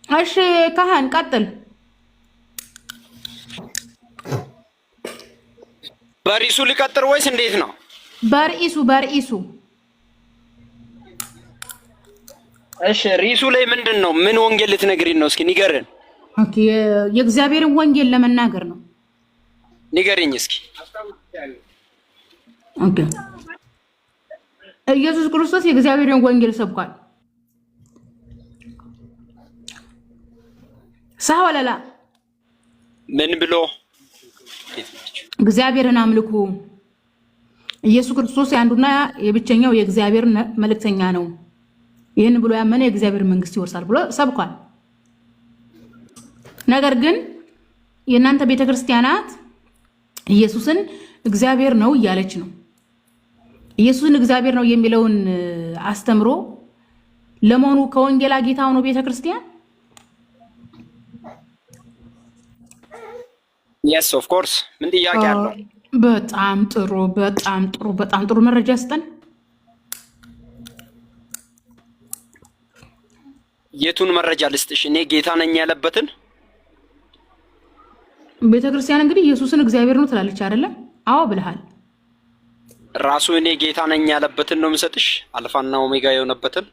እሺ ካህን ቀጥል። በርኢሱ ሊቀጥል ወይስ እንዴት ነው? በርኢሱ እሺ ርኢሱ ላይ ምንድን ነው? ምን ወንጌል ልትነግሪን ነው? እስኪ ንገረን። ኦኬ የእግዚአብሔርን ወንጌል ለመናገር ነው። ንገረኝ እስኪ። ኦኬ ኢየሱስ ክርስቶስ የእግዚአብሔርን ወንጌል ሰብኳል። ሳወለላ ምን ብሎ? እግዚአብሔርን አምልኩ። ኢየሱስ ክርስቶስ ያንዱና የብቸኛው የእግዚአብሔር መልእክተኛ ነው። ይህን ብሎ ያመነ የእግዚአብሔር መንግስት ይወርሳል ብሎ ሰብኳል። ነገር ግን የእናንተ ቤተክርስቲያናት ኢየሱስን እግዚአብሔር ነው እያለች ነው። ኢየሱስን እግዚአብሔር ነው የሚለውን አስተምሮ ለመሆኑ ከወንጌል ጌታው ነው ቤተክርስቲያን? Yes of course ምን ጥያቄ አለው? በጣም ጥሩ መረጃ ስጠን። የቱን መረጃ ልስጥሽ? እኔ ጌታ ነኝ ያለበትን። ቤተክርስቲያን እንግዲህ ኢየሱስን እግዚአብሔር ነው ትላለች አይደለም? አዎ ብለሃል። ራሱ እኔ ጌታ ነኝ ያለበትን ነው የምሰጥሽ፣ አልፋና ኦሜጋ የሆነበትን።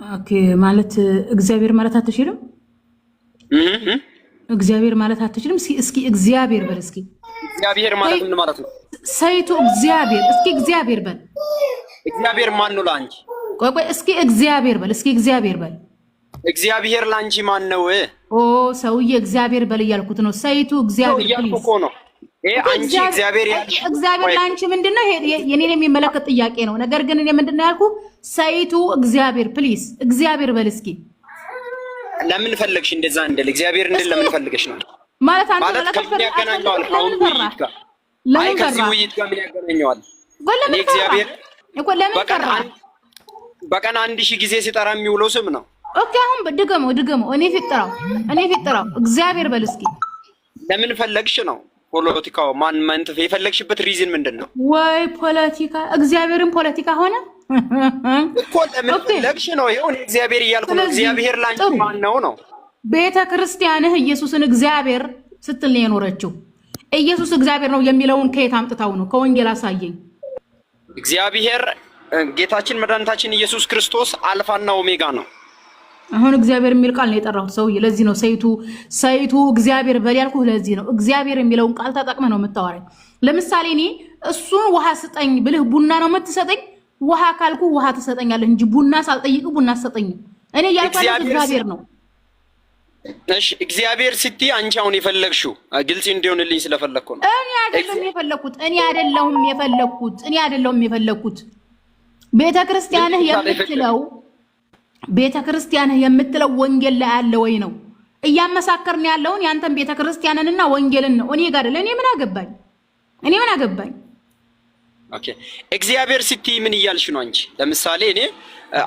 ኦኬ ማለት እግዚአብሔር ማለት አትችልም? እግዚአብሔር ማለት አትችልም? እስኪ እግዚአብሔር በል። እስኪ እግዚአብሔር ማለት ምን ማለት ነው? ሰይቱ እግዚአብሔር። እስኪ እግዚአብሔር በል። እግዚአብሔር ማን ነው ላንቺ? ቆይ እስኪ እግዚአብሔር በል። እስኪ እግዚአብሔር በል። እግዚአብሔር ላንቺ ማን ነው? ኦ ሰውዬ እግዚአብሔር በል እያልኩት ነው። ሰይቱ እግዚአብሔር እያልኩ እኮ ነው። አንቺ እግዚአብሔር ያልሽ እግዚአብሔር ላንቺ ምንድነው? የኔን የሚመለከት ጥያቄ ነው። ነገር ግን እኔ ምንድነው ያልኩ? ሰይቱ እግዚአብሔር ፕሊዝ እግዚአብሔር በል እስኪ። ለምን ፈለግሽ እንደዛ እንደል? እግዚአብሔር እንደል ለምን ፈለግሽ ነው? ማለት አንተ ከምን ያገናኘዋል? አሁን ውይይት ጋር አይ ከዚህ ውይይት ጋር ምን ያገናኘዋል? እኔ እግዚአብሔር በቀን 1000 ጊዜ ሲጠራ የሚውለው ስም ነው። ኦኬ አሁን ድገመው። እኔ ፊጥራው እግዚአብሔር በል እስኪ። ለምን ፈለግሽ ነው? ፖለቲካው ማን መንጥፍ የፈለግሽበት ሪዝን ምንድነው? ወይ ፖለቲካ እግዚአብሔርን ፖለቲካ ሆነ እኮ ለምን ፈለግሽ ነው? ይሁን እግዚአብሔር እያልኩ ነው። እግዚአብሔር ላንቺ ማን ነው? ቤተክርስቲያንህ ኢየሱስን እግዚአብሔር ስትል ነው የኖረችው። ኢየሱስ እግዚአብሔር ነው የሚለውን ከየት አምጥታው ነው? ከወንጌል አሳየኝ። እግዚአብሔር ጌታችን መድኃኒታችን ኢየሱስ ክርስቶስ አልፋና ኦሜጋ ነው። አሁን እግዚአብሔር የሚል ቃል ነው የጠራሁት ሰውዬ። ለዚህ ነው ሰይቱ እግዚአብሔር በል ያልኩህ። ለዚህ ነው እግዚአብሔር የሚለውን ቃል ተጠቅመህ ነው የምታወራኝ። ለምሳሌ እኔ እሱን ውሃ ስጠኝ ብልህ ቡና ነው የምትሰጠኝ። ውሃ ካልኩ ውሃ ትሰጠኛለህ እንጂ ቡና ሳልጠይቅ ቡና አትሰጠኝም። እኔ ያልኳለሁ እግዚአብሔር ነው። እሺ እግዚአብሔር ስትይ አንቺ አሁን የፈለግሽው ግልጽ እንዲሆንልኝ ስለፈለኩ ነው። እኔ አይደለሁም የፈለኩት ቤተክርስቲያንህ የምትለው ወንጌል ላይ አለ ወይ ነው እያመሳከርን ያለውን። ያንተን ቤተክርስቲያንንና ወንጌልን ነው። እኔ ጋር ለኔ ምን አገባኝ? ኦኬ እግዚአብሔር ስትይ ምን እያልሽ ነው አንቺ? ለምሳሌ እኔ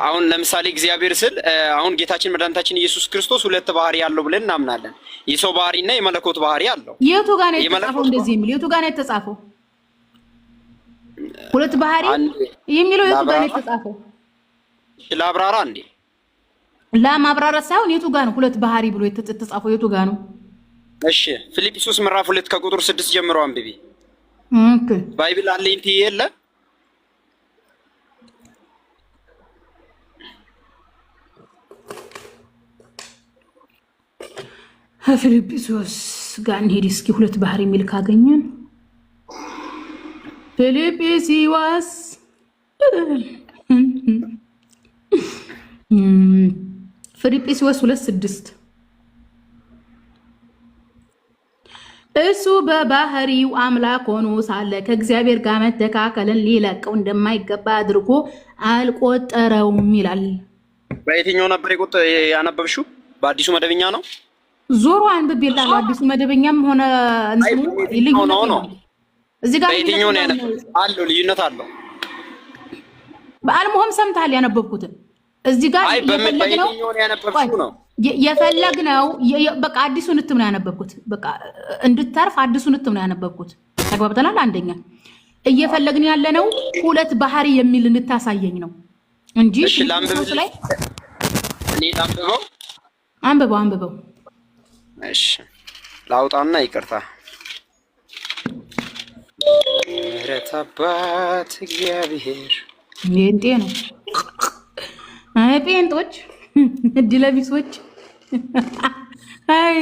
አሁን እግዚአብሔር ስል አሁን ጌታችን መድኃኒታችን ኢየሱስ ክርስቶስ ሁለት ባህሪ ያለው ብለን እናምናለን። የሰው ባህሪና የመለኮት ባህሪ አለው። የቱ ጋር ነው የተጻፈው? እንደዚህ የሚል የቱ ጋር ነው የተጻፈው? ሁለት ባህሪ የሚለው የቱ ጋር ነው የተጻፈው? ለአብራራ እንዴ ለማብራራት ሳይሆን የቱ ጋር ነው ሁለት ባህሪ ብሎ የተጻፈው? የቱ ጋር ነው? እሺ ፊልጵስዩስ ምዕራፍ 2 ከቁጥር 6 ጀምሮ አንብቢ። ኦኬ ባይብል አለ እንት የለ ፊልጵስዩስ ጋር እንሂድ እስኪ። ሁለት ባህሪ የሚል ካገኘን ፊልጵስዩስ ፊልጵስዩስ 2:6 እሱ በባህሪው አምላክ ሆኖ ሳለ ከእግዚአብሔር ጋር መተካከልን ሊለቀው እንደማይገባ አድርጎ አልቆጠረውም ይላል። በየትኛው ነበር ያነበብሽው? በአዲሱ መደበኛ ነው? ዞሮ አንብቤላለሁ። አዲሱ መደበኛም ሆነ እንትኑ ልዩነት ነው። እዚህ ጋር በየትኛው ነው ያነበብሽው? አለው ልዩነት አለው። በአልሙህም ሰምተሃል ያነበብኩትን? እዚህ ጋር የፈለግነው በቃ አዲሱን እትም ነው ያነበብኩት። በቃ እንድታርፍ አዲሱን እትም ነው ያነበብኩት። ተግባብተናል? አንደኛ እየፈለግን ያለነው ሁለት ባህሪ የሚል እንድታሳየኝ ነው እንጂ እሺ ላምብብሽ ላይ እኔ ላምብበው አንብበው። እሺ ላውጣና ይቅርታ። ምህረት አባት እግዚአብሔር ጴንጤ ነው። አይ ጴንጦች እድለቢሶች አይ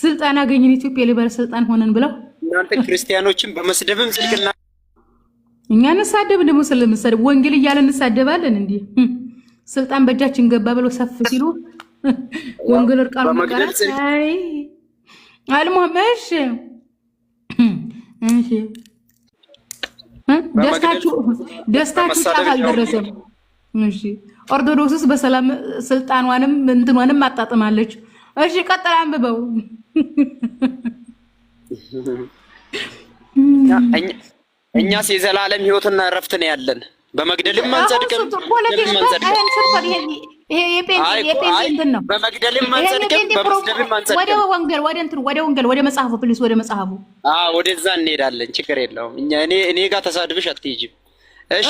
ስልጣን አገኘን ኢትዮጵያ ላይ ባለስልጣን ሆነን ብለው እናንተ ክርስቲያኖችን በመስደብም ጽድቅና እኛ እንሳደብ ደግሞ ስለምንሰደብ ወንጌል እያለ እንሳደባለን። እንዴ ስልጣን በእጃችን ገባ ብለው ሰፍ ሲሉ ወንጌል እርቃኑ መቀራት አይ አልሞመሽ እሺ ደስታችሁ ጫፍ አልደረሰም። እሺ ኦርቶዶክስስ በሰላም ስልጣኗንም እንትኗንም አጣጥማለች። እሺ ቀጥል አንብበው። እኛስ የዘላለም ሕይወትና እረፍት ነው ያለን። በመግደልም አንጸድቅም። ይሄ የጴንጤ እንትን ነው። በመግደልም አንጸድቅም፣ በመስደብም አንጸድቅም። ወደ ወንጌል ወደ መጽሐፉ ፕሊስ፣ ወደ መጽሐፉ ወደዛ እንሄዳለን። ችግር የለውም። እኔ ጋር ተሳድብሽ አትሄጂም። እሺ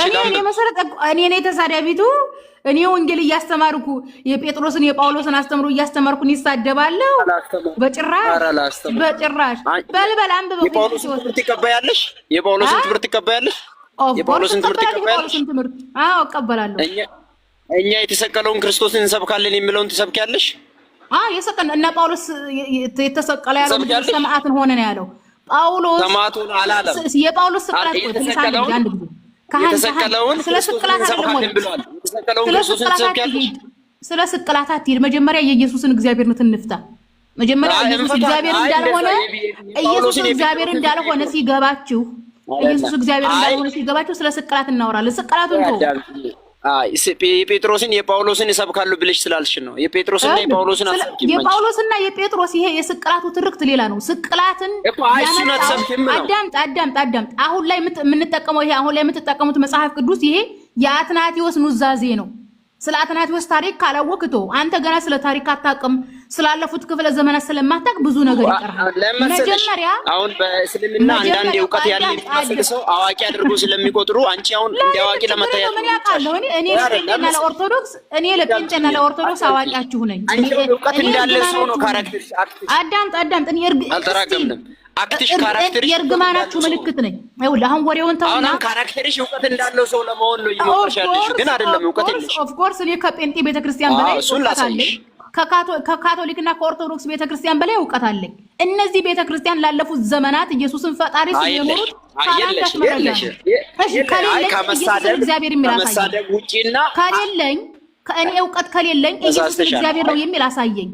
እኔ ተሳዳቢቱ እኔ ወንጌል እያስተማርኩ የጴጥሮስን የጳውሎስን አስተምሮ እያስተማርኩ ይሳደባለሁ። በጭራሽ በልበል አንብበው። የጳውሎስን ትምህርት ትቀበያለሽ? የጳውሎስን ትምህርት ትቀበያለሽ? የጳውሎስን ትምህርት ትቀበያለሽ? አዎ እቀበላለሁ። እኛ የተሰቀለውን ክርስቶስን እንሰብካለን የሚለውን ትሰብኪያለሽ? የሰቀለ እና ጳውሎስ የተሰቀለ ያለው ሰማዕትን ሆነ ነው ያለው። ጳውሎስ ሰማዕቱን አላለም። የጳውሎስ ስቅላት አንድ ጊዜ የተሰቀለውን ስለ ስቅላት እንሰብካለን ብሏል። የተሰቀለውን ክርስቶስን ትሰብኪያለሽ? ስለ ስቅላት አትሂድ። መጀመሪያ የኢየሱስን እግዚአብሔርነት እንፍታ። መጀመሪያ ኢየሱስ እግዚአብሔር እንዳልሆነ ሲገባችሁ ስለ ስቅላት እናወራለን። ስቅላቱን ተው። የጴጥሮስን የጳውሎስን ይሰብካሉ ብለሽ ስላልሽ ነው። የጴጥሮስና የጳውሎስን አሰብኪም። የጳውሎስና የጴጥሮስ ይሄ የስቅላቱ ትርክት ሌላ ነው። ስቅላትን አዳምጥ። አሁን ላይ የምንጠቀመው ይሄ አሁን ላይ የምትጠቀሙት መጽሐፍ ቅዱስ ይሄ የአትናቴዎስ ኑዛዜ ነው። ስለ አትናቴዎስ ታሪክ ካላወቅቶ አንተ ገና ስለ ታሪክ አታውቅም። ስላለፉት ክፍለ ዘመናት ስለማታውቅ ብዙ ነገር ይቀርሃል። መጀመሪያ አሁን በእስልምና አንዳንድ እውቀት ያለ የሚመስል ሰው አዋቂ አድርጎ ስለሚቆጥሩ አንቺ አሁን እንደ አዋቂ ለመታየት ምን ያውቃለሁ? እኔ ለጴንጤና ለኦርቶዶክስ አዋቂያችሁ ነኝ። አንቺ እውቀት እንዳለ ሰው ነው ካራክተር አዳምጥ። እኔ አልተራገምንም። አክትሽ ካራክተርሽ የእርግማናችሁ ምልክት ነኝ። ይኸውልህ አሁን ወሬውን ተውና አሁን ካራክተርሽ እውቀት እንዳለው ሰው ለመሆን ነው እየሞከርሽ ግን አይደለም። እውቀት የለሽ። ኦፍ ኮርስ እኔ ከጴንጤ ቤተክርስቲያን በላይ እውቀት አለኝ። ከካቶሊክና ከኦርቶዶክስ ቤተክርስቲያን በላይ እውቀት አለኝ። እነዚህ ቤተክርስቲያን ላለፉት ዘመናት ኢየሱስን ፈጣሪ ሲኖሩት ካላንተሽ መረጃ እሺ ከሌለኝ ኢየሱስን እግዚአብሔር የሚል አሳየኝ። ከሌለኝ ከእኔ እውቀት ከሌለኝ ኢየሱስን እግዚአብሔር ነው የሚል አሳየኝ።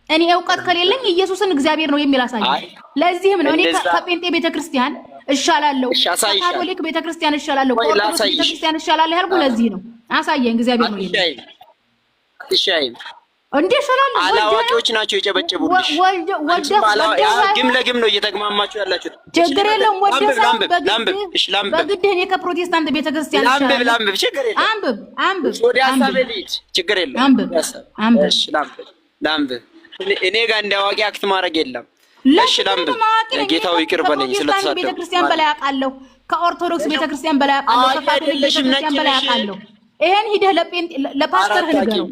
እኔ እውቀት ከሌለኝ ኢየሱስን እግዚአብሔር ነው የሚል አሳየኝ። ለዚህም ነው እኔ ከጴንጤ ቤተክርስቲያን እሻላለሁ፣ ከካቶሊክ ቤተክርስቲያን እሻላለሁ፣ ከኦርቶዶክስ ቤተክርስቲያን እሻላለሁ ያልኩ ለዚህ ነው። አሳየኝ እግዚአብሔር ነው የሚል አትሻይም እንዴ ሸላል አላዋቂዎች ናቸው የጨበጨቡልሽ። ግም ለግም ነው እየተግማማችሁ ያላችሁት። ችግር የለውም። በግድ እኔ ከፕሮቴስታንት ቤተክርስቲያን ላምብ ችግር የለውም። አንብብ ወደ ሀሳብ ልሂድ ችግር የለውም። እሺ ላምብ እኔ ጋር እንደ አዋቂ አክት ማድረግ የለም። እሺ ላምብ ጌታው ይቅር በለኝ ስለተሳደብኩ። ቤተክርስቲያን በላይ አውቃለሁ፣ ከኦርቶዶክስ ቤተክርስቲያን በላይ አውቃለሁ፣ ከካቶሊክ ቤተክርስቲያን በላይ አውቃለሁ። ይሄን ሂደህ ለፓስተር ንገረው።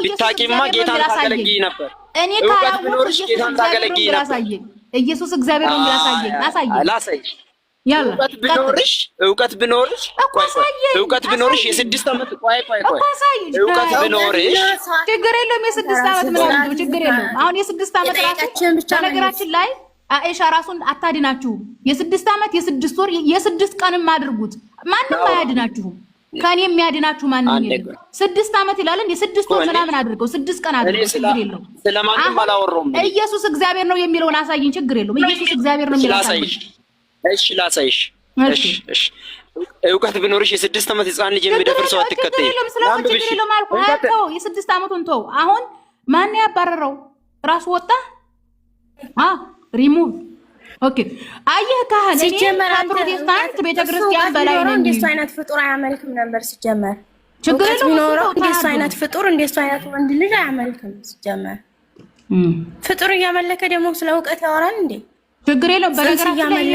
ብታቂማ ጌታን ታገለግይ ነበር። እኔ ካላወቅሁ ጌታን ታገለግይ ነበር። ኢየሱስ እግዚአብሔር ነው ላሳይሽ። እውቀት ቢኖርሽ የ6 ዓመት እውቀት ቢኖርሽ ችግር የለውም። የ6 ዓመት ምናምን ችግር የለውም። አሁን የ6 ዓመት ራሱ በነገራችን ላይ አኤሻ ራሱን አታድናችሁም። የ6 ዓመት የ6 ወር የ6 ቀንም አድርጉት፣ ማንም አያድናችሁም። ከኔ የሚያድናችሁ ማንም የለም። 6 ዓመት ይላል እንዴ? 6 ወር ምናምን አድርገው 6 ቀን አድርገው ችግር የለውም። ስለማንም አላወራሁም። ኢየሱስ እግዚአብሔር ነው የሚለውን አሳይኝ፣ ችግር የለውም። ኢየሱስ እግዚአብሔር ነው የሚለውን አሳይኝ። እሺ ላሳይሽ። እሺ እውቀት ቢኖርሽ የ6 ዓመት ህፃን ልጅ የሚደፍር ሰው አትከተይ። ችግር የለውም አልኩህ። የ6 ዓመቱን ተው። አሁን ማን ያባረረው? ራሱ ወጣ ሪሙቭ ኦኬ። አየህ ካህን ከፕሮቴስታንት ቤተክርስቲያን በላይ ነው። እንደሱ አይነት ፍጡር አያመልክም ነበር ሲጀመር። ችግር የለውም። እንደሱ አይነት ፍጡር እንደሱ አይነት ወንድ ልጅ አያመልክም ሲጀመር። ፍጡር እያመለከ ደግሞ ስለ እውቀት ያወራል እንዴ? ችግር የለውም። በነገራችን ላይ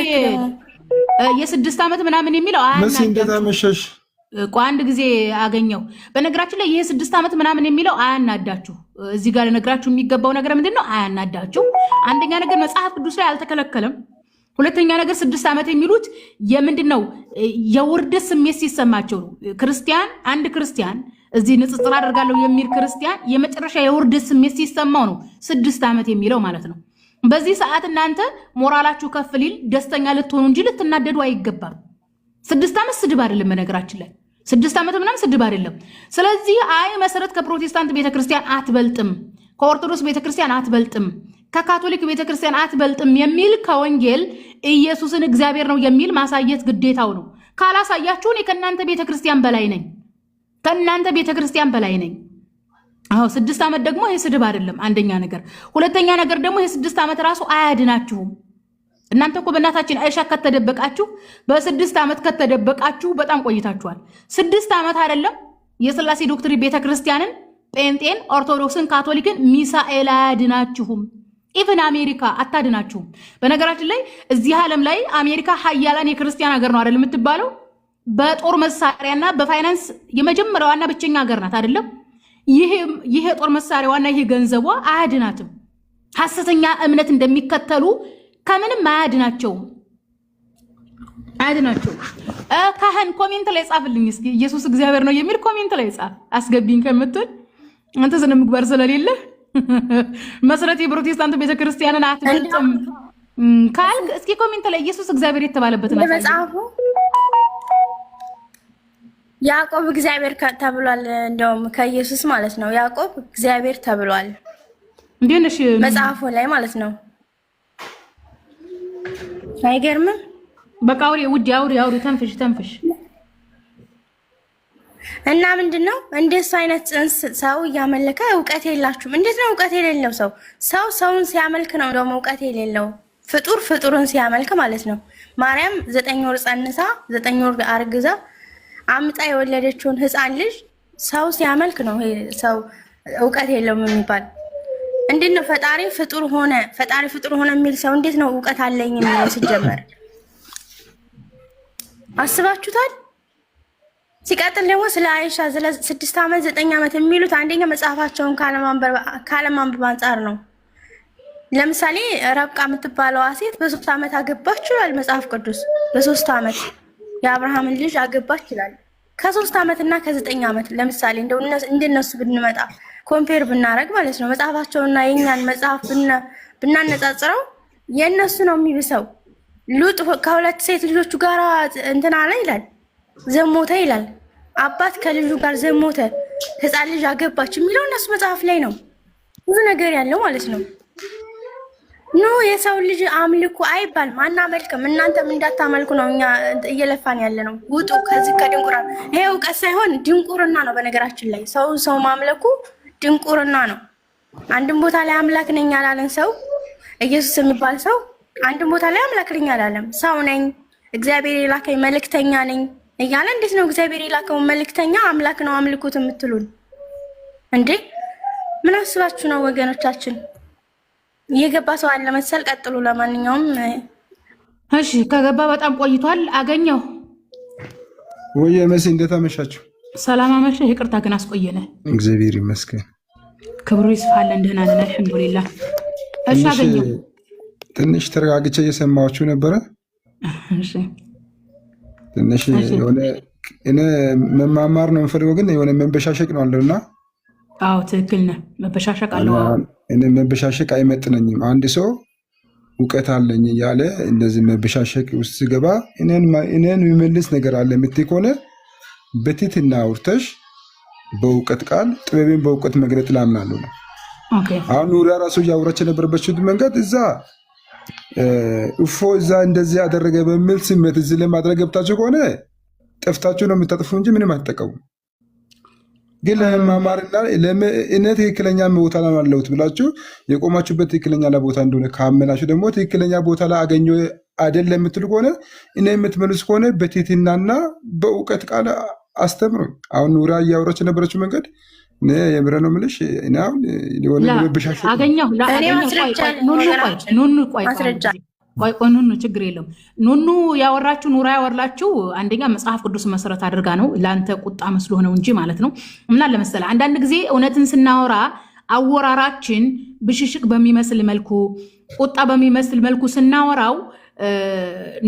የ6 ዓመት ምናምን የሚለው መሲ እንደታመሸሽ አንድ ጊዜ አገኘው። በነገራችን ላይ ይሄ 6 ዓመት ምናምን የሚለው አያናዳችሁ። እዚህ ጋር ልነግራችሁ የሚገባው ነገር ምንድነው? አያናዳችሁ። አንደኛ ነገር መጽሐፍ ቅዱስ ላይ አልተከለከለም። ሁለተኛ ነገር 6 ዓመት የሚሉት የምንድነው? የውርደት ስሜት ሲሰማቸው ነው። ክርስቲያን አንድ ክርስቲያን እዚህ ንጽጽር አደርጋለሁ የሚል ክርስቲያን የመጨረሻ የውርደት ስሜት ሲሰማው ነው 6 ዓመት የሚለው ማለት ነው። በዚህ ሰዓት እናንተ ሞራላችሁ ከፍ ሊል ደስተኛ ልትሆኑ እንጂ ልትናደዱ አይገባም። 6 ዓመት ስድብ አይደለም። በነገራችን ላይ 6 ዓመት ምናምን ስድብ አይደለም። ስለዚህ አይ መሰረት ከፕሮቴስታንት ቤተክርስቲያን አትበልጥም፣ ከኦርቶዶክስ ቤተክርስቲያን አትበልጥም፣ ከካቶሊክ ቤተክርስቲያን አትበልጥም የሚል ከወንጌል ኢየሱስን እግዚአብሔር ነው የሚል ማሳየት ግዴታው ነው። ካላሳያችሁ እኔ ከእናንተ ቤተክርስቲያን በላይ ነኝ፣ ከእናንተ ቤተክርስቲያን በላይ ነኝ። አዎ 6 ዓመት ደግሞ ይሄ ስድብ አይደለም። አንደኛ ነገር። ሁለተኛ ነገር ደግሞ ይሄ 6 ዓመት ራሱ አያድናችሁም። እናንተ እኮ በእናታችን አይሻ ከተደበቃችሁ በ6 ዓመት ከተደበቃችሁ በጣም ቆይታችኋል። 6 ዓመት አይደለም የሥላሴ ዶክትሪን ቤተክርስቲያንን፣ ጴንጤን፣ ኦርቶዶክስን፣ ካቶሊክን ሚሳኤል አያድናችሁም። ኢቭን አሜሪካ አታድናችሁም። በነገራችን ላይ እዚህ ዓለም ላይ አሜሪካ ሀያላን የክርስቲያን ሀገር ነው አይደል የምትባለው? በጦር መሳሪያና በፋይናንስ የመጀመሪያዋና ብቸኛ ሀገር ናት አይደለም? ይሄ ጦር መሳሪያዋና ይሄ ገንዘቧ አያድናትም። ሐሰተኛ እምነት እንደሚከተሉ ከምንም አያድናቸውም። ካህን ኮሜንት ላይ ጻፍልኝ እስኪ ኢየሱስ እግዚአብሔር ነው የሚል ኮሜንት ላይ ጻፍ። አስገቢኝ ከምትል አንተ ስነ ምግባር ስለሌለ መሰረት የፕሮቴስታንት ቤተክርስቲያንን አትበልጥም ካልክ እስኪ ኮሜንት ላይ ኢየሱስ እግዚአብሔር የተባለበት ነው መጽሐፉ። ያዕቆብ እግዚአብሔር ተብሏል። እንደውም ከኢየሱስ ማለት ነው። ያዕቆብ እግዚአብሔር ተብሏል። እንዴነሽ መጽሐፉ ላይ ማለት ነው። አይገርምም? በቃ አውሪ ተንፍሽ። እና ምንድነው እንደሱ አይነት ጽንስ ሰው እያመለከ እውቀት የላችሁም። እንዴት ነው እውቀት የሌለው ሰው ሰውን ሲያመልክ ነው ደግሞ እውቀት የሌለው ፍጡርን ሲያመልክ ማለት ነው። ማርያም 9 ወር ጸንሳ 9 ወር አርግዛ አምጣ የወለደችውን ህፃን ልጅ ሰው ሲያመልክ ነው ይሄ ሰው እውቀት የለውም የሚባል። እንዴት ነው ፈጣሪ ፍጡር ሆነ የሚል ሰው እንዴት ነው እውቀት አለኝ የሚለው ሲጀመር? አስባችሁታል? ሲቀጥል ደግሞ ስለ አይሻ 6 ዓመት 9 ዓመት የሚሉት አንደኛ መጽሐፋቸውን ካለማንበብ አንጻር ነው። ለምሳሌ ረብቃ የምትባለዋ ሴት በ3 ዓመት አገባች ይላል መጽሐፍ ቅዱስ። በ3 ዓመት የአብርሃምን ልጅ አገባች ይላል። ከ3 ዓመት እና ከ9 ዓመት ለምሳሌ እንደነሱ ብንመጣ ኮምፔር ብናረግ ማለት ነው መጽሐፋቸውና የኛን መጽሐፍ ብናነጻጽረው የነሱ ነው የሚብሰው። ሉጥ ከ2 ሴት ልጆቹ ጋር እንትና ላይ ይላል ዘሞተ ይላል። አባት ከልጁ ጋር ዘሞተ፣ ህፃን ልጅ አገባች የሚለው እነሱ መጽሐፍ ላይ ነው። ብዙ ነገር ያለው ማለት ነው። ኖ የሰው ልጅ አምልኩ አይባልም፣ አናመልክም። እናንተም እንዳታመልኩ ነው እኛ እየለፋን ያለ ነው። ውጡ ከዚህ ከድንቁርና። ይሄ እውቀት ሳይሆን ድንቁርና ነው። በነገራችን ላይ ሰው ማምለኩ ድንቁርና ነው። አንድም ቦታ ላይ አምላክ ነኝ ያላለን ሰው ኢየሱስ የሚባል ሰው አንድም ቦታ ላይ አምላክ ነኝ አላለም። ሰው ነኝ እግዚአብሔር የላከኝ መልእክተኛ ነኝ እያለ እንዴት ነው እግዚአብሔር የላከውን መልእክተኛ አምላክ ነው አምልኩት የምትሉን እንዴ? ምን አስባችሁ ነው ወገኖቻችን? የገባ ሰው አለ መሰል። ቀጥሉ። ለማንኛውም እሺ፣ ከገባ በጣም ቆይቷል። አገኘው ወይ መሲ፣ እንዴት አመሻችሁ? ሰላም አመሸ። ይቅርታ ግን አስቆየነ። እግዚአብሔር ይመስገን፣ ክብሩ ይስፋለን። ደህና ነን አልሐምዱሊላህ። እሺ፣ አገኘው ትንሽ ተረጋግቼ እየሰማችሁ ነበረ። እሺ፣ ትንሽ የሆነ እኔ መማማር ነው የምፈልገው፣ ግን የሆነ መንበሻሸቅ ነው አለውና። አዎ ትክክል ነህ። መበሻሸቅ አለው። እኔ መበሻሸቅ አይመጥነኝም። አንድ ሰው እውቀት አለኝ እያለ እንደዚህ መበሻሸቅ ውስጥ ሲገባ እኔን የሚመልስ ነገር አለ የምትይ ከሆነ በትህትና አውርተሽ በእውቀት ቃል ጥበብን በእውቀት መግለጥ ላምናለሁ ነው። አሁን ኑሪያ ራሱ እያወራች የነበረበችው መንገድ እዛ እፎ እዛ እንደዚህ ያደረገ በሚል ስሜት እዚህ ለማድረግ ገብታችሁ ከሆነ ጠፍታችሁ ነው የምታጥፉ እንጂ ምንም አትጠቀሙም። ግን ለመማማርና እኔ ትክክለኛ ቦታ ላይ አለሁት ብላችሁ የቆማችሁበት ትክክለኛ ቦታ እንደሆነ ካመናችሁ ደግሞ ትክክለኛ ቦታ ላይ አገኘሁ አይደለም የምትሉ ከሆነ እኔ የምትመልሱ ከሆነ በትህትናና በእውቀት ቃል አስተምሩ። አሁን ኑራ እያወራች የነበረችው መንገድ የምረ ነው የምልሽ። ቆይ ኑኑ ችግር የለም። ኑኑ ያወራችሁ ኑራ ያወራችሁ አንደኛ መጽሐፍ ቅዱስ መሰረት አድርጋ ነው ለአንተ ቁጣ መስሎ ነው እንጂ ማለት ነው። ምን አለ መሰለህ አንዳንድ ጊዜ እውነትን ስናወራ አወራራችን ብሽሽቅ በሚመስል መልኩ ቁጣ በሚመስል መልኩ ስናወራው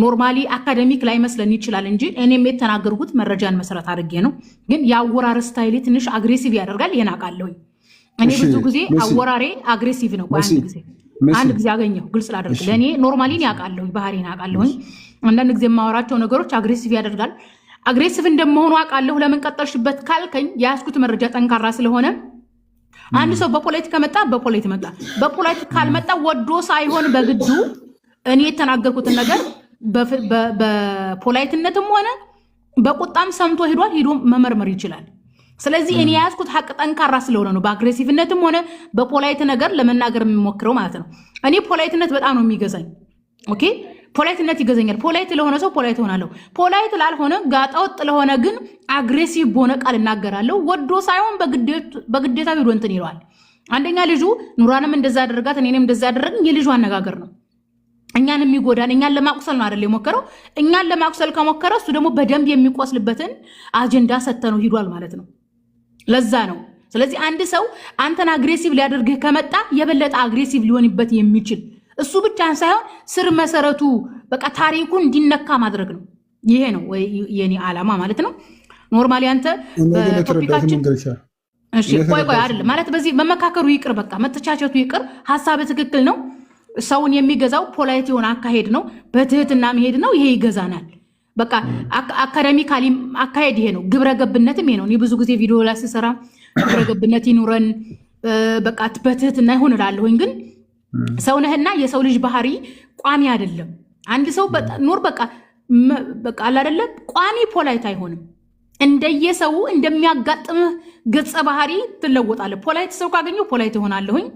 ኖርማሊ አካደሚክ ላይ መስለን ይችላል እንጂ እኔም የተናገርኩት መረጃን መሰረት አድርጌ ነው። ግን የአወራር ስታይሌ ትንሽ አግሬሲቭ ያደርጋል። የናቃለሁ እኔ ብዙ ጊዜ አወራሬ አግሬሲቭ ነው። አንድ ጊዜ አገኘሁ ግልጽ ላደርግ ለእኔ ኖርማሊን ያውቃለሁ ባህሪን ያውቃለሁኝ። አንዳንድ ጊዜ የማወራቸው ነገሮች አግሬሲቭ ያደርጋል። አግሬሲቭ እንደመሆኑ አውቃለሁ። ለምን ቀጠልሽበት ካልከኝ የያዝኩት መረጃ ጠንካራ ስለሆነ አንድ ሰው በፖለቲካ መጣ በፖለቲካ ካልመጣ ወዶ ሳይሆን በግዱ እኔ የተናገርኩትን ነገር በፖላይትነትም ሆነ በቁጣም ሰምቶ ሄዶ መመርመር ይችላል። ስለዚህ እኔ ያዝኩት ሐቅ ጠንካራ ስለሆነ ነው በአግሬሲቭነትም ሆነ በፖላይት ነገር ለመናገር የሚሞክረው ማለት ነው። እኔ ፖላይትነት በጣም ነው የሚገዛኝ። ኦኬ ፖላይትነት ይገዛኛል። ፖላይት ለሆነ ሰው ፖላይት ሆናለሁ። ፖላይት ላልሆነ ጋጣወጥ ለሆነ ግን አግሬሲቭ በሆነ ቃል እናገራለሁ። ወዶ ሳይሆን በግዴታ ሄዶ እንትን ይለዋል። አንደኛ ልጁ ኑራንም እንደዛ አደረጋት እኔንም እንደዛ አደረግን የልጁ አነጋገር ነው እኛን የሚጎዳን። እኛን ለማቁሰል ነው አይደል የሞከረው። እኛን ለማቁሰል ከሞከረ እሱ ደግሞ በደንብ የሚቆስልበትን አጀንዳ ሰተነው ሂዷል ማለት ነው። ለዛ ነው። ስለዚህ አንድ ሰው አንተን አግሬሲቭ ሊያደርግህ ከመጣ የበለጠ አግሬሲቭ ሊሆንበት የሚችል እሱ ብቻ ሳይሆን ስር መሰረቱ በቃ ታሪኩን እንዲነካ ማድረግ ነው። ይሄ ነው የኔ ዓላማ ማለት ነው። ኖርማሊ አንተ በቶፒካችን እሺ ቆይ አይደለም ማለት በዚህ መመካከሩ ይቅር፣ በቃ መተቻቸቱ ይቅር። ሐሳብ ትክክል ነው። ሰውን የሚገዛው ፖላይት የሆነ አካሄድ ነው፣ በትህትና መሄድ ነው። ይሄ ይገዛናል። በቃ አካዳሚካሊ አካሄድ ይሄ ነው። ግብረ ገብነትም ይሄ ነው። እኔ ብዙ ጊዜ ቪዲዮ ላይ ሲሰራ ግብረ ገብነት ይኑረን በቃ በትህትና ይሁን እላለሁኝ። ግን ሰውነህና የሰው ልጅ ባህሪ ቋሚ አይደለም። አንድ ሰው ኖር በቃ አለ አይደለም ቋሚ ፖላይት አይሆንም። እንደየሰው እንደሚያጋጥምህ ገጸ ባህሪ ትለወጣለህ። ፖላይት ሰው ካገኘው ፖላይት ይሆናለሁኝ።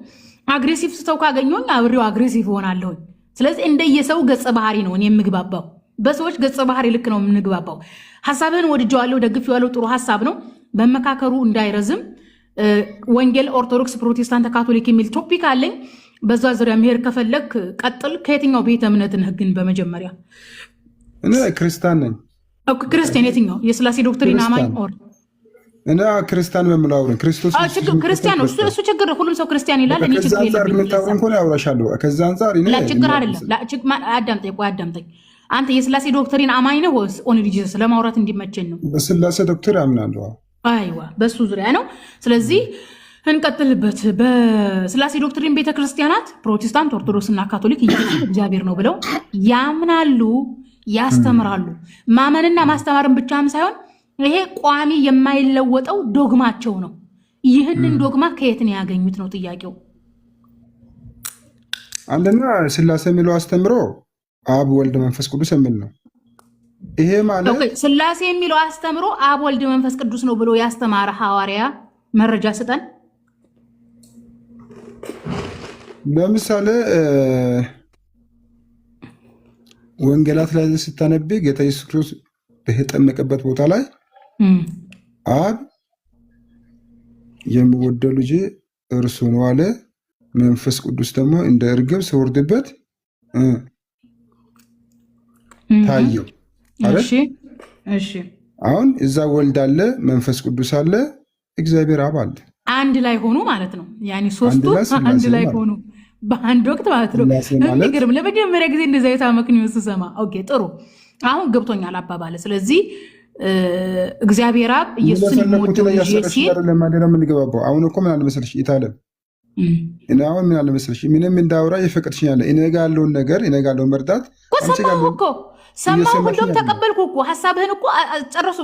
አግሬሲቭ ሰው ካገኘሁኝ አብሬው አግሬሲቭ ሆናለሁኝ። ስለዚህ እንደየሰው ገጸ ባህሪ ነው እኔ የምግባባው። በሰዎች ገጸ ባህሪ ልክ ነው የምንግባባው። ሐሳብህን ወድጀዋለሁ፣ ደግፌዋለሁ፣ ጥሩ ሐሳብ ነው። በመካከሩ እንዳይረዝም ወንጌል፣ ኦርቶዶክስ፣ ፕሮቴስታንት፣ ካቶሊክ የሚል ቶፒክ አለኝ። በዛ ዙሪያ መሄድ ከፈለግ ቀጥል። ከየትኛው ቤተ እምነት ነህ ግን? በመጀመሪያ እኔ ክርስቲያን ነኝ። ክርስቲያን የትኛው? የስላሴ ዶክትሪን አማኝ ኦር እና ክርስቲያን በምላው ነው። ክርስቶስ ክርስቲያን ነው። እሱ ችግር ሁሉም ሰው ክርስቲያን ይላል። እኔ ችግር የለብኝም። ከዛ አንፃር ችግር አይደለም። አዳምጠኝ። አንተ የስላሴ ዶክትሪን አማኝ ነው ወይስ ኦንሊ ጂሰስ? ለማውራት እንዲመቸን ነው። በስላሴ ዶክትሪን አምናለሁ። አይዋ በሱ ዙሪያ ነው። ስለዚህ እንቀጥልበት። በስላሴ ዶክትሪን ቤተክርስቲያናት ፕሮቴስታንት፣ ኦርቶዶክስ እና ካቶሊክ ኢየሱስ እግዚአብሔር ነው ብለው ያምናሉ፣ ያስተምራሉ። ማመንና ማስተማርን ብቻም ሳይሆን ይሄ ቋሚ የማይለወጠው ዶግማቸው ነው። ይህንን ዶግማ ከየት ነው ያገኙት ነው ጥያቄው። አንደኛ ስላሴ የሚለው አስተምሮ አብ ወልድ መንፈስ ቅዱስ የሚል ነው። ይሄ ማለት ስላሴ የሚለው አስተምሮ አብ ወልድ መንፈስ ቅዱስ ነው ብሎ ያስተማረ ሐዋርያ መረጃ ስጠን። ለምሳሌ ወንጌላት ላይ ስታነብ ጌታ ኢየሱስ ክርስቶስ በተጠመቀበት ቦታ ላይ አብ የሚወደው ልጅ እርሱ ነው አለ። መንፈስ ቅዱስ ደግሞ እንደ እርግብ ሲወርድበት ታየው። እሺ አሁን እዛ ወልድ አለ፣ መንፈስ ቅዱስ አለ፣ እግዚአብሔር አብ አለ። አንድ ላይ ሆኑ ማለት ነው። ያኔ ሶስቱ አንድ ላይ ሆኑ በአንድ ወቅት ማለት ነው። የሚገርም ለመጀመሪያ ጊዜ እንደዛ የታመክን ስሰማ ኦኬ ጥሩ አሁን ገብቶኛል አባባለ። ስለዚህ እግዚአብሔር አብ ኢየሱስን የሚወደው ልጅ ሲል ለምንገባባው አሁን እኮ ምን አለ መሰለሽ ይታለም እና አሁን ምን አለ መሰለሽ ምንም እንዳወራ የፈቀድሽኛለ እኔ ጋር ያለውን ነገር እኔ ጋር ያለውን መርዳት ሰማሁ ሁሉም ተቀበልኩ እኮ ሐሳብህን እኮ ጨርሶ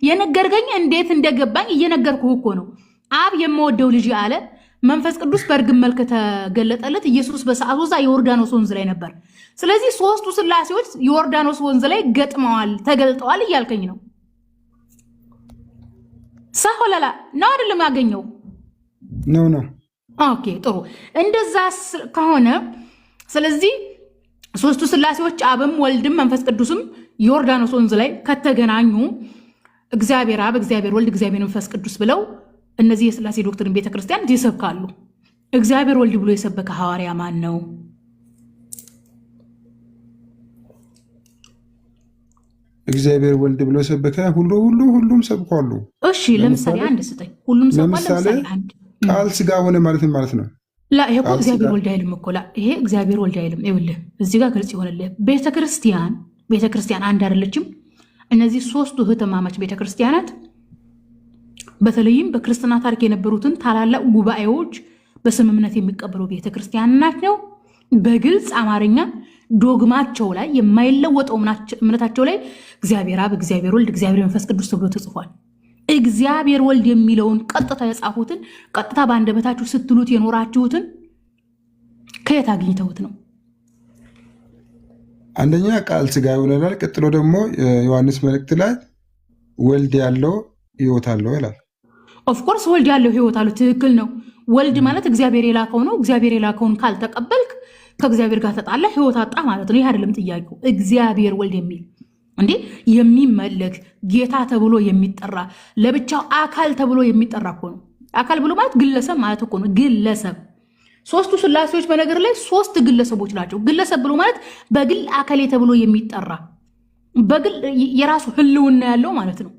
የነገርከኝ እንዴት እንደገባኝ እየነገርኩህ እኮ ነው። አብ የምወደው ልጅ አለ። መንፈስ ቅዱስ በእርግብ መልክ ተገለጠለት። ኢየሱስ በሰዓቱ እዛ የዮርዳኖስ ወንዝ ላይ ነበር። ስለዚህ ሶስቱ ስላሴዎች የዮርዳኖስ ወንዝ ላይ ገጥመዋል፣ ተገልጠዋል እያልከኝ ነው። ሳሆላላ ነው አይደለም ያገኘው ነው። ኦኬ ጥሩ እንደዛ ከሆነ ስለዚህ ሶስቱ ስላሴዎች አብም ወልድም መንፈስ ቅዱስም ዮርዳኖስ ወንዝ ላይ ከተገናኙ እግዚአብሔር አብ፣ እግዚአብሔር ወልድ፣ እግዚአብሔር መንፈስ ቅዱስ ብለው እነዚህ የስላሴ ዶክትሪን ቤተክርስቲያን ይሰብካሉ። እግዚአብሔር ወልድ ብሎ የሰበከ ሐዋርያ ማን ነው? እግዚአብሔር ወልድ ብሎ ሰበከ። ሁሉም ሰብኳሉ። እሺ ለምሳሌ አንድ ስጠኝ። ሁሉም ሰብኳል። ለምሳሌ አንድ ቃል ስጋ ሆነ ማለት ነው። ላ ይሄ እኮ እግዚአብሔር ወልድ አይልም እኮ። ላ ይሄ እግዚአብሔር ወልድ አይልም። ይኸውልህ እዚህ ጋር ግልጽ ይሆንልህ። ቤተክርስቲያን አንድ አይደለችም። እነዚህ ሶስቱ እህትማማች ቤተክርስቲያናት በተለይም በክርስትና ታሪክ የነበሩትን ታላላቅ ጉባኤዎች በስምምነት የሚቀበሉ ቤተክርስቲያን ናቸው። በግልጽ አማርኛ ዶግማቸው ላይ የማይለወጠው እምነታቸው ላይ እግዚአብሔር አብ፣ እግዚአብሔር ወልድ፣ እግዚአብሔር መንፈስ ቅዱስ ተብሎ ተጽፏል። እግዚአብሔር ወልድ የሚለውን ቀጥታ የጻፉትን ቀጥታ በአንደበታችሁ ስትሉት የኖራችሁትን ከየት አግኝተውት ነው? አንደኛ ቃል ስጋ ይሆናል። ቀጥሎ ደግሞ ዮሐንስ መልእክት ላይ ወልድ ያለው ሕይወት አለው ይላል። ኦፍኮርስ ወልድ ያለው ሕይወት አለው። ትክክል ነው። ወልድ ማለት እግዚአብሔር የላከው ነው። እግዚአብሔር የላከውን ካልተቀበልክ ከእግዚአብሔር ጋር ተጣላ፣ ሕይወት አጣ ማለት ነው። ይህ አይደለም ጥያቄው። እግዚአብሔር ወልድ የሚል እንዴ የሚመለክ ጌታ ተብሎ የሚጠራ ለብቻው አካል ተብሎ የሚጠራ እኮ ነው። አካል ብሎ ማለት ግለሰብ ማለት እኮ ነው። ግለሰብ ሶስቱ ስላሴዎች በነገር ላይ ሶስት ግለሰቦች ናቸው። ግለሰብ ብሎ ማለት በግል አካሌ ተብሎ የሚጠራ በግል የራሱ ህልውና ያለው ማለት ነው።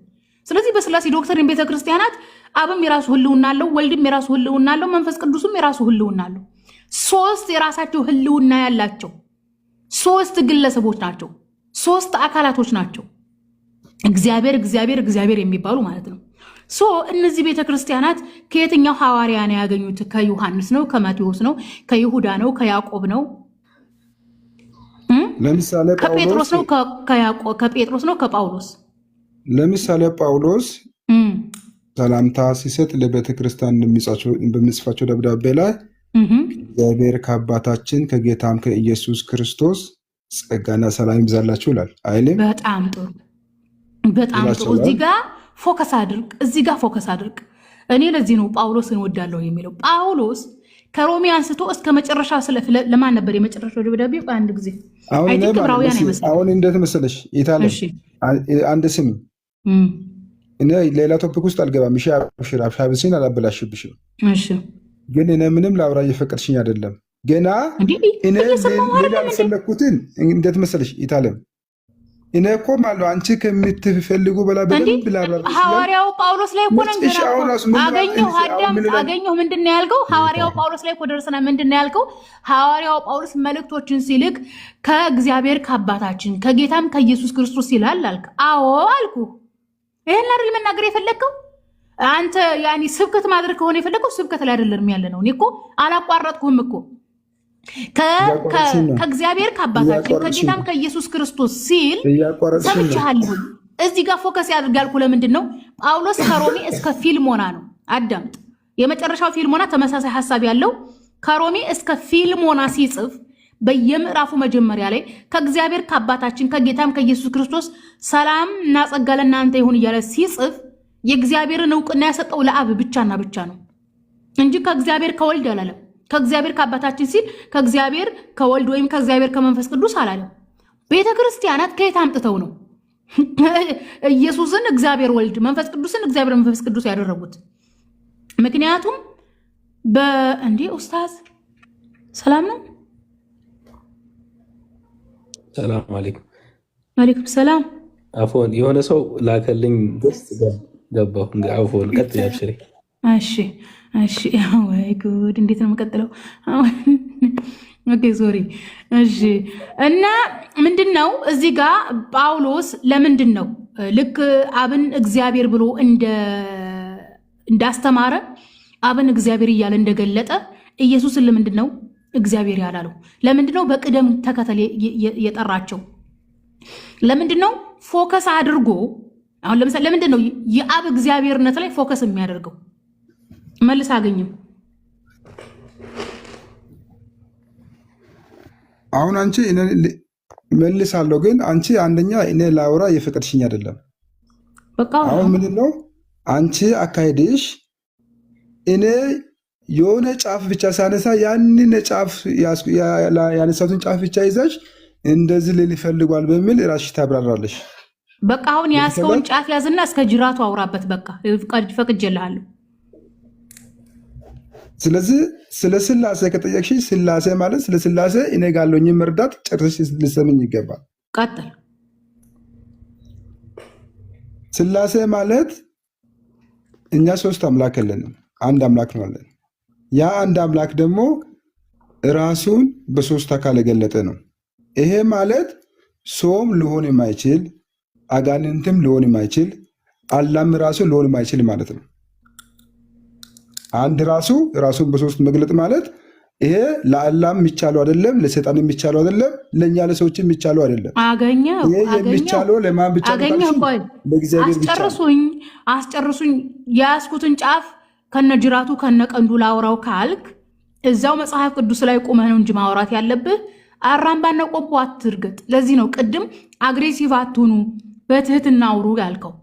ስለዚህ በስላሴ ዶክትሪን ቤተክርስቲያናት አብም የራሱ ህልውና አለው፣ ወልድም የራሱ ህልውና አለው፣ መንፈስ ቅዱስም የራሱ ህልውና አለው። ሶስት የራሳቸው ህልውና ያላቸው ሶስት ግለሰቦች ናቸው። ሶስት አካላቶች ናቸው። እግዚአብሔር የሚባሉ ማለት ነው። እነዚህ ቤተክርስቲያናት ከየትኛው ሐዋርያ ነው ያገኙት? ከዮሐንስ ነው? ከማቴዎስ ነው? ከይሁዳ ነው? ከያዕቆብ ነው? ለምሳሌ ከጴጥሮስ ነው? ከጴጥሮስ ነው? ከጳውሎስ? ለምሳሌ ጳውሎስ ሰላምታ ሲሰጥ ለቤተክርስቲያን በሚጽፋቸው ደብዳቤ ላይ እግዚአብሔር ከአባታችን ከጌታም ከኢየሱስ ክርስቶስ ጸጋና ሰላም ይብዛላችሁ ይላል አይልም? በጣም ጥሩ። እዚህ ጋር ፎከስ አድርግ። እኔ ለዚህ ነው ጳውሎስን እወዳለሁ የሚለው። ጳውሎስ ከሮሜ አንስቶ እስከ መጨረሻ ለማን ነበር የመጨረሻው ደብዳቤ? አንድ ጊዜ ዕብራውያን አይመስልም። አሁን እንዴት መሰለሽ ይታለ አንድ ስም እኔ ሌላ ቶፒክ ውስጥ አልገባም። ሻብሽን አላበላሽብሽም። ግን እኔ ምንም ላውራ እየፈቀድሽኝ አይደለም። ገና እኔ ሌላ ያልፈለግኩትን እንዴት መሰለሽ ይታለም እኔ እኮ ማለው አንቺ ከምትፈልጉ በላ በደንብ ላብራራ። ሐዋርያው ጳውሎስ ላይ እኮ ነው አገኘሁ። ምንድን ነው ያልከው? ሐዋርያው ጳውሎስ ላይ እኮ ደርሰናል። ምንድን ነው ያልከው? ሐዋርያው ጳውሎስ መልእክቶችን ሲልክ ከእግዚአብሔር ከአባታችን ከጌታም ከኢየሱስ ክርስቶስ ይላል አልክ። አዎ አልኩ። ይሄን አይደል መናገር የፈለግከው አንተ? ያኒ ስብከት ማድረግ ከሆነ የፈለግከው ስብከት ላይ አይደለም ያለ ነው። እኔ እኮ አላቋረጥኩም እኮ ከእግዚአብሔር ከአባታችን ከጌታም ከኢየሱስ ክርስቶስ ሲል ሰምቻለሁ። እዚህ ጋር ፎከስ ያድርጋልኩ። ለምንድን ነው? ጳውሎስ ከሮሜ እስከ ፊልሞና ነው። አዳምጥ። የመጨረሻው ፊልሞና ተመሳሳይ ሐሳብ ያለው ከሮሜ እስከ ፊልሞና ሲጽፍ በየምዕራፉ መጀመሪያ ላይ ከእግዚአብሔር ከአባታችን ከጌታም ከኢየሱስ ክርስቶስ ሰላም እና ጸጋ ለእናንተ ይሁን እያለ ሲጽፍ የእግዚአብሔርን እውቅና ያሰጠው ለአብ ብቻና ብቻ ነው እንጂ ከእግዚአብሔር ከወልድ አላለም። ከእግዚአብሔር ከአባታችን ሲል ከእግዚአብሔር ከወልድ ወይም ከእግዚአብሔር ከመንፈስ ቅዱስ አላለም። ቤተ ክርስቲያናት ከየት አምጥተው ነው ኢየሱስን እግዚአብሔር ወልድ መንፈስ ቅዱስን እግዚአብሔር መንፈስ ቅዱስ ያደረጉት? ምክንያቱም እንዴ ኡስታዝ ሰላም ነው። ሰላም አለይኩም። ወአለይኩም ሰላም። አፎን የሆነ ሰው ላከልኝ ውስጥ ገባሁ። አፎን ቀጥ ያብሽሪ። እሺ ወይ ጉድ! እንዴት ነው የምቀጥለው? ኦኬ ሶሪ። እሺ እና ምንድነው እዚህ ጋር ጳውሎስ ለምንድን ነው ልክ አብን እግዚአብሔር ብሎ እንዳስተማረ አብን እግዚአብሔር እያለ እንደገለጠ ኢየሱስን ለምንድን ነው እግዚአብሔር ያላለው? ለምንድን ነው በቅደም ተከተል የጠራቸው? ለምንድን ነው ፎከስ አድርጎ አሁን ለምሳሌ ለምንድን ነው የአብ እግዚአብሔርነት ላይ ፎከስ የሚያደርገው? መልስ አገኝም። አሁን አንቺ መልሳለሁ፣ ግን አንቺ አንደኛ እኔ ላውራ እየፈቀድሽኝ አይደለም። በቃ አሁን ምንድን ነው አንቺ አካሄድሽ? እኔ የሆነ ጫፍ ብቻ ሳነሳ ያንን ጫፍ ያነሳቱን ጫፍ ብቻ ይዘሽ እንደዚህ ልል ይፈልጓል በሚል ራስሽ ታብራራለሽ። በቃ አሁን ያስከውን ጫፍ ያዝና እስከ ጅራቱ አውራበት። በቃ ፈቅጄልሃለሁ። ስለዚህ ስለ ስላሴ ከጠየቅሽ ስላሴ ማለት ስለ ስላሴ እኔ ጋለኝ መርዳት ጨርሰሽ ልሰምኝ ይገባል። ቀጥል። ስላሴ ማለት እኛ ሶስት አምላክ የለንም፣ አንድ አምላክ ነው አለን። ያ አንድ አምላክ ደግሞ ራሱን በሶስት አካል የገለጠ ነው። ይሄ ማለት ሰውም ሊሆን የማይችል አጋንንትም ሊሆን የማይችል አላህም ራሱ ሊሆን የማይችል ማለት ነው። አንድ ራሱን በሶስት መግለጥ ማለት ይሄ ለአላህም የሚቻለው አይደለም፣ ለሰይጣን የሚቻለው አይደለም፣ ለእኛ ለሰዎች የሚቻለው አይደለም። ይሄ የሚቻለው ለማን ብቻ ነው? ለእግዚአብሔር ብቻ። አስጨርሱኝ። የያዝኩትን ጫፍ ከነጅራቱ ከነቀንዱ ላውራው ካልክ እዛው መጽሐፍ ቅዱስ ላይ ቁመህ ነው እንጂ ማውራት ያለብህ አራምባና ቆቦ አትርገጥ። ለዚህ ነው ቅድም አግሬሲቭ አትሁኑ፣ በትህትና አውሩ ያልከው።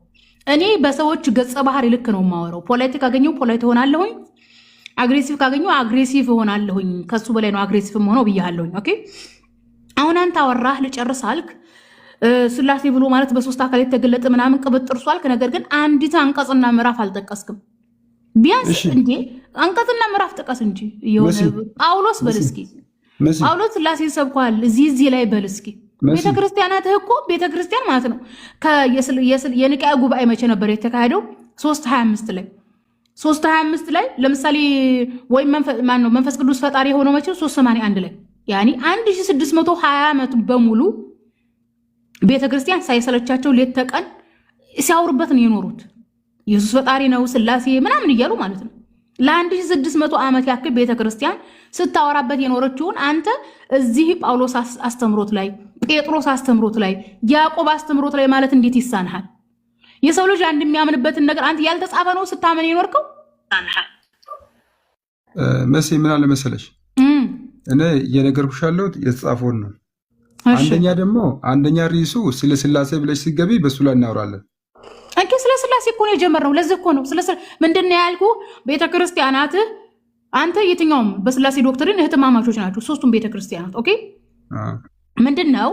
እኔ በሰዎች ገጸ ባህሪ ልክ ነው የማወራው። ፖለቲክ ካገኘው ፖለቲክ ሆናለሁኝ፣ አግሬሲቭ ካገኘው አግሬሲቭ ሆናለሁኝ። ከሱ በላይ ነው አግሬሲቭ ሆነው ብያለሁኝ። ኦኬ አሁን አንተ አወራህ ልጨርስ አልክ። ስላሴ ብሎ ማለት በሶስት አካል የተገለጠ ምናምን ቅብጥርሱ አልክ። ነገር ግን አንዲት አንቀጽና ምዕራፍ አልጠቀስክም። ቢያንስ እንዴ አንቀጽና ምዕራፍ ጥቀስ እንጂ የሆነ ጳውሎስ በል እስኪ። ጳውሎስ ስላሴ ሰብኳል እዚህ ላይ በል እስኪ። ቤተክርስቲያናትህ እኮ ቤተክርስቲያን ማለት ነው የኒቅያ ጉባኤ መቼ ነበር የተካሄደው? 325 ላይ 325 ላይ ለምሳሌ ወይም መንፈስ ቅዱስ ፈጣሪ የሆነው መቼ 381 ላይ ያኒ 1620 ዓመት በሙሉ ቤተክርስቲያን ሳይሰለቻቸው ሌት ተቀን ሲያወሩበት ነው የኖሩት። ኢየሱስ ፈጣሪ ነው ስላሴ ምናምን እያሉ ማለት ነው። ለ1600 ዓመት ያክል ቤተክርስቲያን ስታወራበት የኖረችውን አንተ እዚህ ጳውሎስ አስተምሮት ላይ፣ ጴጥሮስ አስተምሮት ላይ፣ ያዕቆብ አስተምሮት ላይ ማለት እንዴት ይሳንሃል? የሰው ልጅ አንድ የሚያምንበትን ነገር አንተ ያልተጻፈ ነው ስታመን የኖርከው። መሲ ምን አለ መሰለሽ፣ እኔ እየነገርኩሽ ያለሁት የተጻፈውን ነው። አንደኛ ርዕሱ ስለ ስላሴ ብለሽ ሲገቢ በሱ ላይ እናወራለን። አንተ ስለ ስላሴ እኮ ነው የጀመርነው። ለዚህ እኮ ነው ምንድን ነው ያልኩህ? ቤተክርስቲያናት አንተ የትኛውም በስላሴ ዶክትሪን እህትማማቾች ናቸው ሶስቱም ቤተክርስቲያናት። ኦኬ ምንድን ነው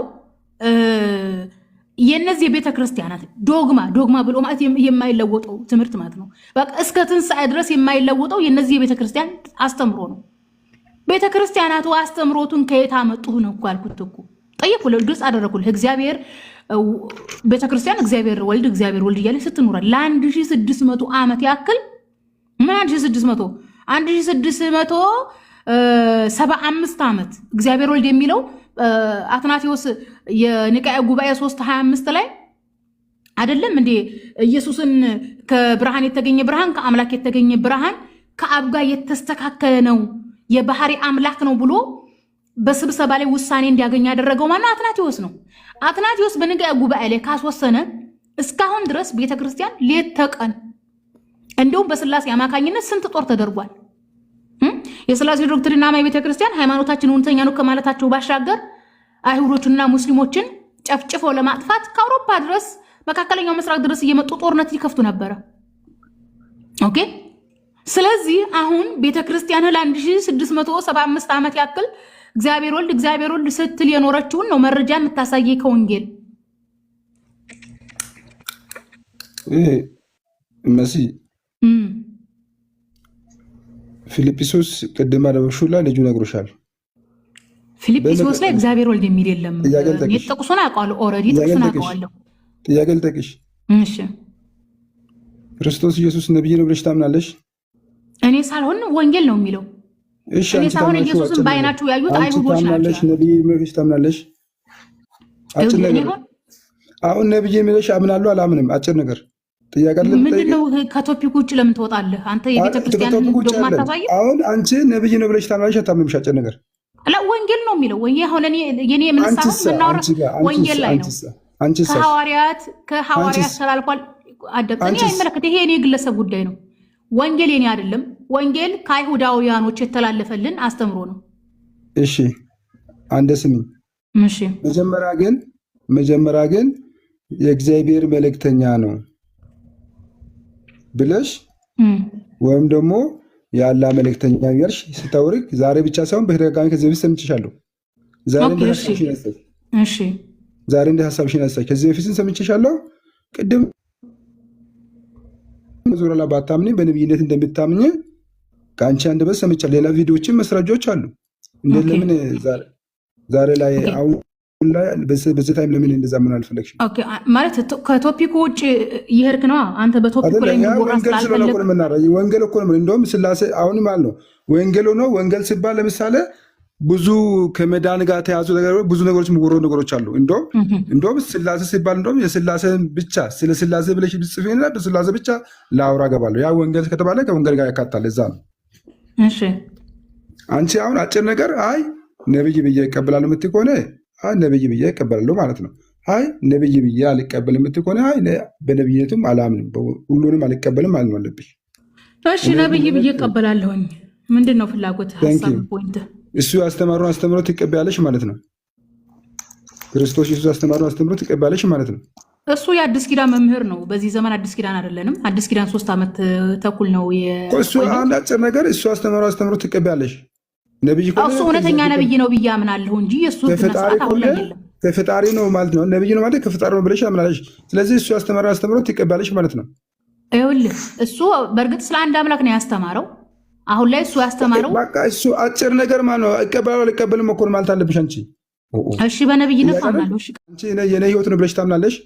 የነዚህ የቤተክርስቲያናት ዶግማ ብሎ ማለት የማይለወጠው ትምህርት ማለት ነው። በቃ እስከ ትንሣኤ ድረስ የማይለወጠው የነዚህ የቤተክርስቲያን አስተምሮ ነው። ቤተክርስቲያናቱ አስተምሮቱን ከየት አመጡህ ነው እኮ ያልኩት እኮ። ጠየቁልህ፣ ግልጽ አደረኩልህ። እግዚአብሔር ቤተክርስቲያን እግዚአብሔር ወልድ እያለ ስትኖራል ለ1600 ዓመት ያክል። ምን 1675 ዓመት እግዚአብሔር ወልድ የሚለው አትናቴዎስ የኒቅያ ጉባኤ 325 ላይ አይደለም እንዴ? ኢየሱስን ከብርሃን የተገኘ ብርሃን ከአምላክ የተገኘ ብርሃን ከአብ ጋር የተስተካከለ ነው የባህሪ አምላክ ነው ብሎ በስብሰባ ላይ ውሳኔ እንዲያገኝ ያደረገው ማነው? አትናቴዎስ ነው። አትናቴዎስ በኒቅያ ጉባኤ ላይ ካስወሰነ እስካሁን ድረስ ቤተክርስቲያን ሌት ተቀን እንደውም በስላሴ አማካኝነት ስንት ጦር ተደርጓል። የስላሴ ዶክትሪንና ቤተክርስቲያን ሃይማኖታችን እውነተኛ ነው ከማለታቸው ባሻገር አይሁዶችንና ሙስሊሞችን ጨፍጭፈው ለማጥፋት ከአውሮፓ ድረስ መካከለኛው ምስራቅ ድረስ እየመጡ ጦርነት ሊከፍቱ ነበረ። ኦኬ ስለዚህ አሁን ቤተክርስቲያን ለ1675 ዓመት ያክል እግዚአብሔር ወልድ ስትል የኖረችውን ነው መረጃ የምታሳየ ከወንጌል። መሲ ፊልጵስዩስ ቅድም አደረግሽው ላይ ልጁ ነግሮሻል። ፊልጵስዩስ ላይ እግዚአብሔር ወልድ የሚል የለም። ጥቅሱን አውቀዋለሁ። ኦልሬዲ ጥቅሱን አውቀዋለሁ። ጥያቄ ልጠይቅሽ። እሺ ክርስቶስ ኢየሱስ ነብይ ነው ብለሽ ታምናለሽ? እኔ ሳልሆን ወንጌል ነው የሚለው። እሺ እኔ ሳልሆን ኢየሱስን ባይናችሁ ያዩት አይሁዶች ናቸው። ነብይ ብለሽ ታምናለሽ? አጭር ነገር አሁን ነብይ ብለሽ አምናለሁ አላምንም? አጭር ነገር ጥያቄ አይደለም። ምንድነው ከቶፒክ ውጭ ለምን ትወጣለህ አንተ? የቤተክርስቲያን ዶግማ ታሳይ። አሁን አንቺ ነብይ ነው ብለሽ ታምናለሽ አታምንምሽ? አጭር ነገር አላ ወንጌል ነው የሚለው። ወይ አሁን የኔ የምንሳው ምናወራ ወንጌል ላይ ነው። ከሐዋርያት ተላልፏል። አደቀኝ አይመለከት። ይሄ የኔ ግለሰብ ጉዳይ ነው። ወንጌል የኔ አይደለም። ወንጌል ከአይሁዳውያኖች የተላለፈልን አስተምሮ ነው። እሺ አንደ ስሚኝ። እሺ መጀመሪያ ግን የእግዚአብሔር መልእክተኛ ነው ብለሽ ወይም ደግሞ የአላህ መልእክተኛ ያልሽ ስታወሪክ ዛሬ ብቻ ሳይሆን በተደጋጋሚ ከዚህ በፊት ሰምቼሻለሁ። ዛሬ እንደ ሀሳብሽን ያሳይ ከዚህ በፊት ሰምቼሻለሁ። ቅድም ዙራ ላይ ባታምኝ በነብይነት እንደምታምኝ ከአንቺ አንደበት ሰምቻለሁ። ሌላ ቪዲዮዎችን መስራጆች አሉ። ለምን ዛሬ ላይ አሁን በዚህ ታይም ለምን እንደዛ ምን አልፈለግሽም? ኦኬ ማለት ከቶፒኩ ውጭ ይሄርክ ነው አንተ በቶፒኩ ላይ የሚወራ ስላልፈለግ ወንጌል እኮ ነው። እንደውም ስላሴ አሁን ማለት ነው ወንጌል ነው። ወንጌል ሲባል ለምሳሌ ብዙ ከመዳን ጋር ተያዙ ብዙ ነገሮች የሚወሩ ነገሮች አሉ። እንደውም ስላሴ ሲባል እንደውም የስላሴ ብቻ ስለ ስላሴ ብለሽ ብጽፊና በስላሴ ብቻ ላውራ ገባለሁ። ያ ወንጌል ከተባለ ከወንጌል ጋር ያካታል። እዛ ነው። እሺ አንቺ አሁን አጭር ነገር አይ ነብይ ብዬ እቀበላለሁ የምትይ ከሆነ አይ ነብይ ብዬ እቀበላለሁ ማለት ነው። አይ ነብይ ብዬ አልቀበልም የምትይ ከሆነ አይ በነብይነቱም አላምንም ሁሉንም አልቀበልም ማለት ነው አለብሽ። እሺ ነብይ ብዬ እቀበላለሁኝ። ምንድን ነው ፍላጎት ሐሳብ ፖይንት? እሱ ያስተማሩን አስተምሮ ትቀበያለሽ ማለት ነው። ክርስቶስ ኢየሱስ ያስተማሩን አስተምሮ ትቀበያለሽ ማለት ነው። እሱ የአዲስ ኪዳን መምህር ነው። በዚህ ዘመን አዲስ ኪዳን አይደለንም። አዲስ ኪዳን 3 ዓመት ተኩል ነው። እሱ አንድ አጭር ነገር እሱ አስተምሮ ትቀበያለሽ። ነብይ እሱ እውነተኛ ነብይ ነው ብዬ አምናለሁ እንጂ እሱ ከፈጣሪ ነው ማለት ነው። ነብይ ነው ማለት ከፈጣሪ ነው ብለሽ አምናለሽ። ስለዚህ እሱ ያስተማረው አስተምሮ ትቀበያለሽ ማለት ነው። ይኸውልህ እሱ በእርግጥ ስለ አንድ አምላክ ነው ያስተማረው። አሁን ላይ እሱ ያስተማረው በቃ እሱ አጭር ነገር ማለት ነው። እቀበላለሁ አልቀበልም እኮ ማለት አለብሽ አንቺ። እሺ በነብይነት አምናለሁ። እሺ አንቺ የኔ ህይወት ነው ብለሽ ታምናለሽ።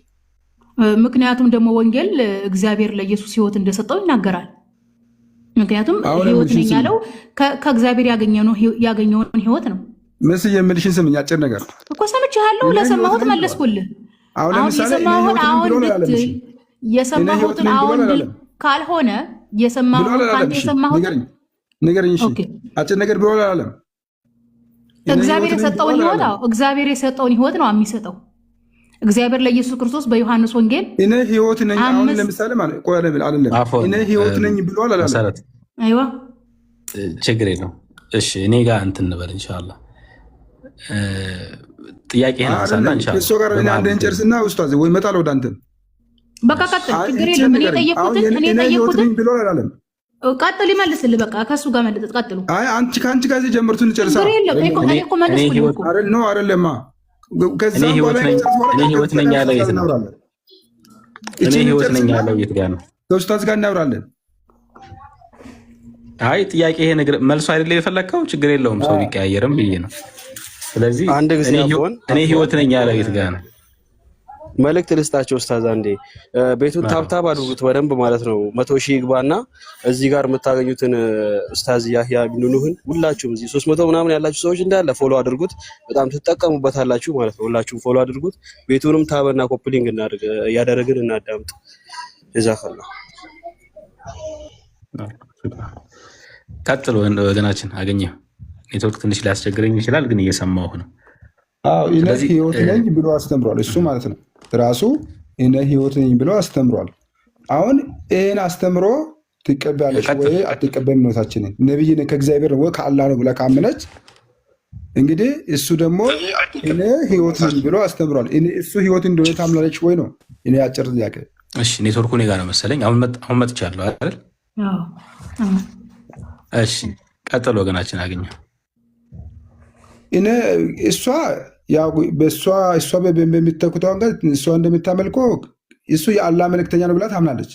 ምክንያቱም ደግሞ ወንጌል እግዚአብሔር ለኢየሱስ ህይወት እንደሰጠው ይናገራል። ምክንያቱም ህይወት ነኝ ያለው ከእግዚአብሔር ያገኘውን ህይወት ነው። ምስ የምልሽን ስምኝ አጭር ነገር እኮ ሰምቼሃለሁ። ለሰማሁት መለስኩልህ። አሁን የሰማሁትን አሁን ካልሆነ የሰማሁት ንገረኝ። እሺ አጭር ነገር ብሎ አላለም። እግዚአብሔር የሰጠውን ህይወት እግዚአብሔር የሰጠውን ህይወት ነው የሚሰጠው። እግዚአብሔር ለኢየሱስ ክርስቶስ በዮሐንስ ወንጌል እኔ ህይወት ነኝ አሁን ለምሳሌ ማለት ቆይ አይደለም እኔ ህይወት ነኝ ብሎ አላለም። አይዋ ችግር የለውም። እሺ እኔ ጋር እንትን እንበል ኢንሻአላህ ጥያቄህን አንሳና ኢንሻአላህ እሱ ጋር እኔ አንዴን ጨርስና ኡስታዝ ወይ መጣል ወደ አንተ በቃ ቀጥል። ችግር የለም። እኔ ጠየቅኩትን ብሎ አላለም። ቀጥል ይመልስልህ። በቃ ከሱ ጋር መልጥ ቀጥሉ። አይ አንቺ ካንቺ ጋር ጀምርቱን ጨርሳ ችግር የለም። እኮ መልስኩልህ አይደል ነው አይደለማ እኔ ህይወት ነኝ ያለው የት ነው? እኔ ህይወት ነኝ ያለው የት ጋር ነው? ከኡስታዝ ጋር እናወራለን። አይ ጥያቄ ይሄ ነገር መልሶ አይደለ የፈለከው? ችግር የለውም ሰው ቢቀያየርም ብዬ ነው። ስለዚህ እኔ ህይወት ነኝ ያለው የት ጋር ነው? መልእክት ልስጣቸው ኡስታዝ። አንዴ ቤቱን ታብታብ አድርጉት በደንብ ማለት ነው። 100 ሺህ ይግባና እዚህ ጋር የምታገኙትን ኡስታዝ ያህያ ቢኑኑህን ሁላችሁም እዚህ 300 ምናምን ያላችሁ ሰዎች እንዳለ ፎሎ አድርጉት። በጣም ትጠቀሙበታላችሁ ማለት ነው። ሁላችሁም ፎሎ አድርጉት። ቤቱንም ታበና ኮፕሊንግ እያደረግን እናዳምጥ። ጀዛከላህ። ቀጥሎ ወገናችን አገኘው። ኔትወርክ ትንሽ ሊያስቸግረኝ ይችላል፣ ግን እየሰማሁ ነው። እኔ ህይወት ነኝ ብሎ አስተምሯል። እሱ ማለት ነው ራሱ እኔ ህይወት ነኝ ብሎ አስተምሯል። አሁን ይህን አስተምሮ ትቀበያለሽ ወይ አትቀበይም? ኖታችንን ነብይ ከእግዚአብሔር ነው ከአላህ ነው ብላ ካመነች እንግዲህ እሱ ደግሞ እኔ ህይወት ነኝ ብሎ አስተምሯል። እሱ ህይወት እንደሆነ ታምናለች ወይ ነው እኔ አጭር ጥያቄ። እሺ ኔትወርኩ እኔ ጋር ነው መሰለኝ። አሁን መጥቻለሁ አይደል? እሺ ቀጥሎ ወገናችን አገኘው። እሷ ያው እሷ በሚተኩተው ጋር እሷ እንደምታመልከው እሱ የአላህ መልእክተኛ ነው ብላ ታምናለች።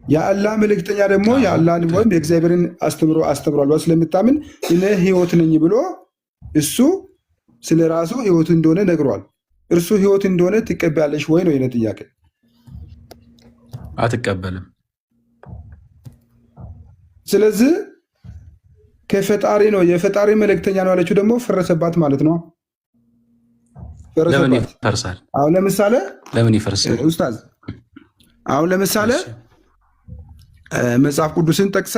የአላህ መልእክተኛ ደግሞ የአላህን ወይም የእግዚአብሔርን አስተምሯል ብላ ስለምታምን እኔ ህይወት ነኝ ብሎ እሱ ስለ ራሱ ህይወት እንደሆነ ነግሯል። እርሱ ህይወት እንደሆነ ትቀበያለሽ ወይ ነው የኔ ጥያቄ። አትቀበልም። ስለዚህ ከፈጣሪ ነው የፈጣሪ መልእክተኛ ነው ያለችው ደግሞ ፈረሰባት ማለት ነው። ለምን ይፈርሳል? አሁን ለምሳሌ ለምን ይፈርሳል ኡስታዝ? አሁን ለምሳሌ መጽሐፍ ቅዱስን ጠቅሳ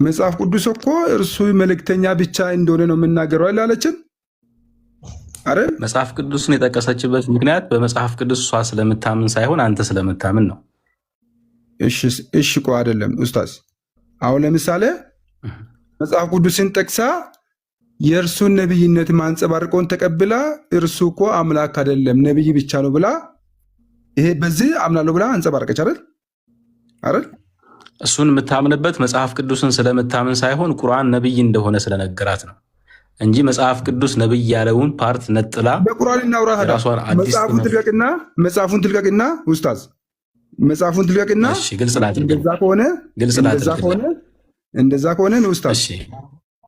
መጽሐፍ ቅዱስ እኮ እርሱ መልእክተኛ ብቻ እንደሆነ ነው የምናገረው አላለችም? አረ መጽሐፍ ቅዱስን የጠቀሰችበት ምክንያት በመጽሐፍ ቅዱስ እሷ ስለምታምን ሳይሆን አንተ ስለምታምን ነው። እሺ እኮ አይደለም ኡስታዝ። አሁን ለምሳሌ መጽሐፍ ቅዱስን ጠቅሳ የእርሱን ነብይነት ማንጸባርቀውን ተቀብላ እርሱ እኮ አምላክ አይደለም ነብይ ብቻ ነው ብላ ይሄ በዚህ አምናለሁ ብላ አንጸባርቀች አይደል? እሱን የምታምንበት መጽሐፍ ቅዱስን ስለምታምን ሳይሆን ቁርአን ነብይ እንደሆነ ስለነገራት ነው እንጂ መጽሐፍ ቅዱስ ነብይ ያለውን ፓርት ነጥላ በቁርአን እናውራ። መጽሐፉን ትልቀቅና ኡስታዝ መጽሐፉን ትልቀቅና እንደዛ ከሆነ ነው ኡስታዝ።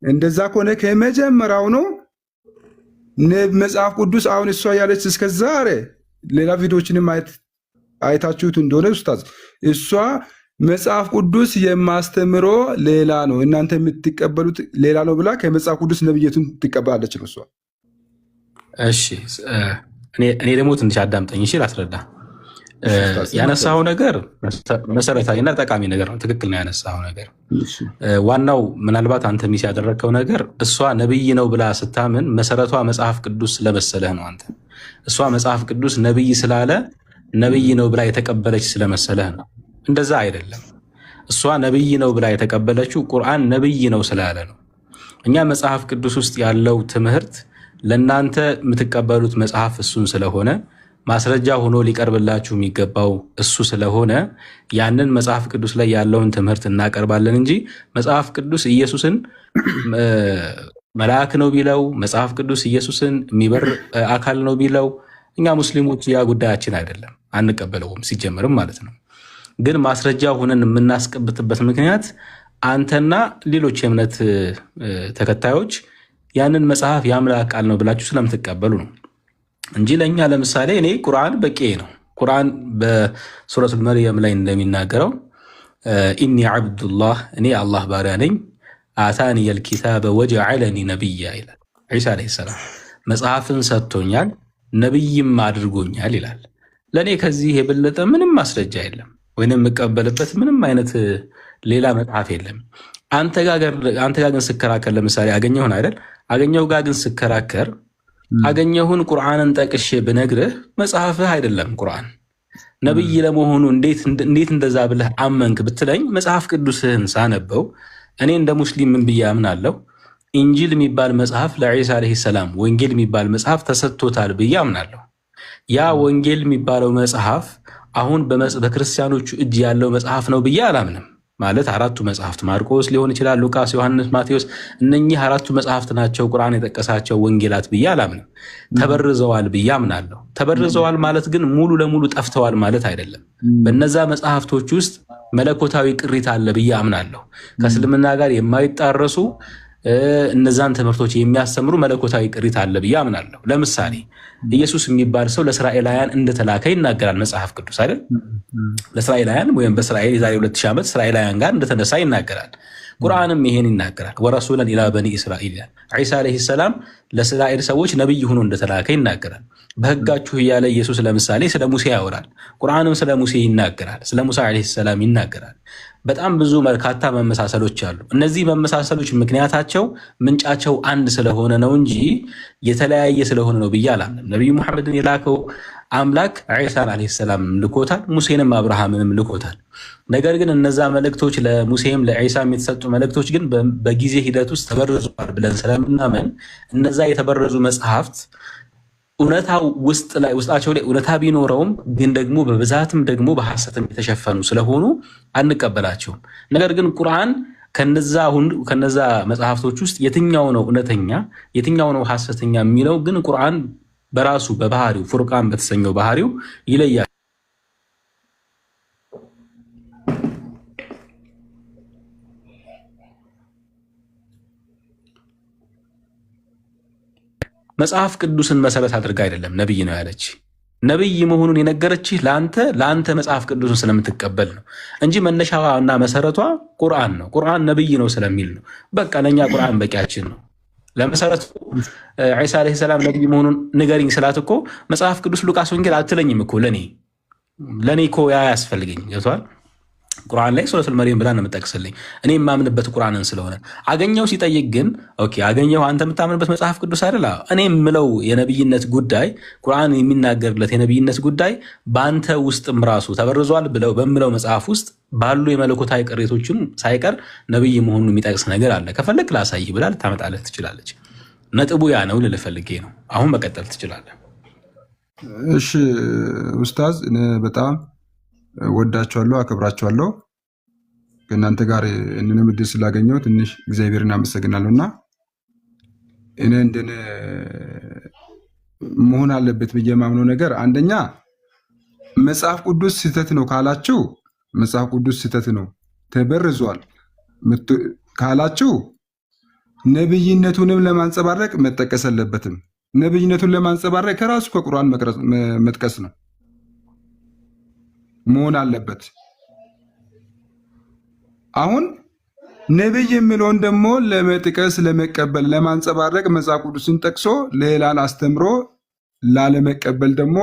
እንደዛ ከሆነ ከመጀመሪያው ነው መጽሐፍ ቅዱስ አሁን እሷ ያለች እስከ ዛሬ ሌላ ቪዲዮችንም አይታችሁት እንደሆነ ኡስታዝ እሷ መጽሐፍ ቅዱስ የማስተምሮ ሌላ ነው እናንተ የምትቀበሉት ሌላ ነው ብላ ከመጽሐፍ ቅዱስ ነብየቱን ትቀበላለች ነው እሷ። እሺ እኔ ደግሞ ትንሽ አዳምጠኝ እሺ ላስረዳ። ያነሳው ነገር መሰረታዊና ጠቃሚ ነገር ነው። ትክክል ነው ያነሳው ነገር። ዋናው ምናልባት አንተ ሚስ ያደረግከው ነገር እሷ ነብይ ነው ብላ ስታምን መሰረቷ መጽሐፍ ቅዱስ ስለመሰለህ ነው። አንተ እሷ መጽሐፍ ቅዱስ ነብይ ስላለ ነብይ ነው ብላ የተቀበለች ስለመሰለህ ነው። እንደዛ አይደለም። እሷ ነብይ ነው ብላ የተቀበለችው ቁርአን ነብይ ነው ስላለ ነው። እኛ መጽሐፍ ቅዱስ ውስጥ ያለው ትምህርት ለእናንተ የምትቀበሉት መጽሐፍ እሱን ስለሆነ ማስረጃ ሆኖ ሊቀርብላችሁ የሚገባው እሱ ስለሆነ ያንን መጽሐፍ ቅዱስ ላይ ያለውን ትምህርት እናቀርባለን እንጂ መጽሐፍ ቅዱስ ኢየሱስን መልአክ ነው ቢለው፣ መጽሐፍ ቅዱስ ኢየሱስን የሚበር አካል ነው ቢለው እኛ ሙስሊሞች ያ ጉዳያችን አይደለም፣ አንቀበለውም ሲጀመርም ማለት ነው። ግን ማስረጃ ሆነን የምናስቀብጥበት ምክንያት አንተና ሌሎች የእምነት ተከታዮች ያንን መጽሐፍ የአምላክ ቃል ነው ብላችሁ ስለምትቀበሉ ነው እንጂ ለእኛ ለምሳሌ እኔ ቁርአን በቂ ነው። ቁርአን በሱረቱል መርየም ላይ እንደሚናገረው ኢኒ ዓብዱላህ እኔ አላህ ባሪያ ነኝ፣ አታኒየል ኪታበ ወጀዐለኒ ነቢያ ይላል። ዒሳ ዓለይሂ ሰላም መጽሐፍን ሰጥቶኛል ነቢይም አድርጎኛል ይላል። ለእኔ ከዚህ የበለጠ ምንም ማስረጃ የለም ወይም የምቀበልበት ምንም አይነት ሌላ መጽሐፍ የለም። አንተ ጋር ግን ስከራከር ለምሳሌ አገኘሁን አይደል? አገኘሁ ጋር ግን ስከራከር አገኘሁን ቁርአንን ጠቅሼ ብነግርህ መጽሐፍህ አይደለም ቁርአን ነብይ ለመሆኑ እንዴት እንደዛ ብለህ አመንክ ብትለኝ መጽሐፍ ቅዱስህን ሳነበው እኔ እንደ ሙስሊም ምን ብዬ አምናለሁ? ኢንጂል የሚባል መጽሐፍ ለዒሳ ዓለይሂ ሰላም ወንጌል የሚባል መጽሐፍ ተሰጥቶታል ብዬ አምናለሁ። ያ ወንጌል የሚባለው መጽሐፍ አሁን በክርስቲያኖቹ እጅ ያለው መጽሐፍ ነው ብዬ አላምንም። ማለት አራቱ መጽሐፍት ማርቆስ ሊሆን ይችላል፣ ሉቃስ፣ ዮሐንስ፣ ማቴዎስ እነኚህ አራቱ መጽሐፍት ናቸው ቁርአን የጠቀሳቸው ወንጌላት ብዬ አላምንም። ተበርዘዋል ብዬ አምናለሁ። ተበርዘዋል ማለት ግን ሙሉ ለሙሉ ጠፍተዋል ማለት አይደለም። በነዛ መጽሐፍቶች ውስጥ መለኮታዊ ቅሪት አለ ብዬ አምናለሁ። ከእስልምና ጋር የማይጣረሱ እነዛን ትምህርቶች የሚያስተምሩ መለኮታዊ ቅሪት አለ ብዬ አምናለሁ። ለምሳሌ ኢየሱስ የሚባል ሰው ለእስራኤላውያን እንደተላከ ይናገራል መጽሐፍ ቅዱስ አይደል? ለእስራኤላውያን ወይም በእስራኤል የዛሬ 2000 ዓመት እስራኤላውያን ጋር እንደተነሳ ይናገራል። ቁርአንም ይሄን ይናገራል። ወረሱለን ኢላ በኒ እስራኤል ይላል። ዒሳ ዓለይሂ ሰላም ለእስራኤል ሰዎች ነብይ ሆኖ እንደተላከ ይናገራል። በህጋችሁ እያለ ኢየሱስ ለምሳሌ ስለ ሙሴ ያወራል። ቁርአንም ስለ ሙሴ ይናገራል፣ ስለ ሙሳ ዓለይሂ ሰላም ይናገራል። በጣም ብዙ በርካታ መመሳሰሎች አሉ። እነዚህ መመሳሰሎች ምክንያታቸው ምንጫቸው አንድ ስለሆነ ነው እንጂ የተለያየ ስለሆነ ነው ብዬ አላምንም። ነቢዩ ሙሐመድን የላከው አምላክ ዒሳን ዓለይሂ ሰላም ልኮታል፣ ሙሴንም አብርሃምንም ልኮታል። ነገር ግን እነዛ መልእክቶች ለሙሴም ለዒሳም የተሰጡ መልእክቶች ግን በጊዜ ሂደት ውስጥ ተበርዘዋል ብለን ስለምናምን እነዛ የተበረዙ መጽሐፍት እውነታው ውስጣቸው ላይ እውነታ ቢኖረውም ግን ደግሞ በብዛትም ደግሞ በሐሰትም የተሸፈኑ ስለሆኑ አንቀበላቸውም። ነገር ግን ቁርአን ከነዛ መጽሐፍቶች ውስጥ የትኛው ነው እውነተኛ የትኛው ነው ሐሰተኛ የሚለው ግን ቁርአን በራሱ በባህሪው ፉርቃን በተሰኘው ባህሪው ይለያል። መጽሐፍ ቅዱስን መሰረት አድርጋ አይደለም ነብይ ነው ያለች። ነብይ መሆኑን የነገረችህ ለአንተ መጽሐፍ ቅዱስን ስለምትቀበል ነው እንጂ መነሻዋና መሰረቷ ቁርአን ነው። ቁርአን ነብይ ነው ስለሚል ነው። በቃ ለእኛ ቁርአን በቂያችን ነው። ለመሰረቱ ዒሳ ዓለይሂ ሰላም ነብይ መሆኑን ንገሪኝ ስላት እኮ መጽሐፍ ቅዱስ ሉቃስ ወንጌል አትለኝም እኮ ለእኔ እኮ ያ ያስፈልገኝ ገብቶሃል? ቁርአን ላይ ሱረቱል መርየም ብላ ነው የምጠቅስልኝ እኔ የማምንበት ቁርአንን ስለሆነ። አገኘው ሲጠይቅ ግን ኦኬ አገኘው አንተ የምታምንበት መጽሐፍ ቅዱስ አይደል? እኔ የምለው የነብይነት ጉዳይ ቁርአን የሚናገርለት የነብይነት ጉዳይ በአንተ ውስጥም ራሱ ተበርዟል ብለው በምለው መጽሐፍ ውስጥ ባሉ የመለኮታዊ ቅሬቶችም ሳይቀር ነብይ መሆኑን የሚጠቅስ ነገር አለ። ከፈለክ ላሳይ ብላ ልታመጣለህ ትችላለች። ነጥቡ ያ ነው ልልህ ፈልጌ ነው። አሁን መቀጠል ትችላለህ። እሺ ኡስታዝ እኔ በጣም ወዳቸዋለሁ፣ አከብራቸዋለሁ። ከእናንተ ጋር እንንም እድል ስላገኘው ትንሽ እግዚአብሔርን አመሰግናለሁ። እና እኔ እንደኔ መሆን አለበት ብዬ የማምነው ነገር አንደኛ መጽሐፍ ቅዱስ ስህተት ነው ካላችሁ መጽሐፍ ቅዱስ ስህተት ነው ተበርዟል ካላችሁ ነብይነቱንም ለማንጸባረቅ መጠቀስ አለበትም። ነብይነቱን ለማንጸባረቅ ከራሱ ከቁርአን መጥቀስ ነው መሆን አለበት። አሁን ነብይ የሚለውን ደግሞ ለመጥቀስ ለመቀበል ለማንጸባረቅ መጽሐፍ ቅዱስን ጠቅሶ ሌላን አስተምሮ ላለመቀበል ደግሞ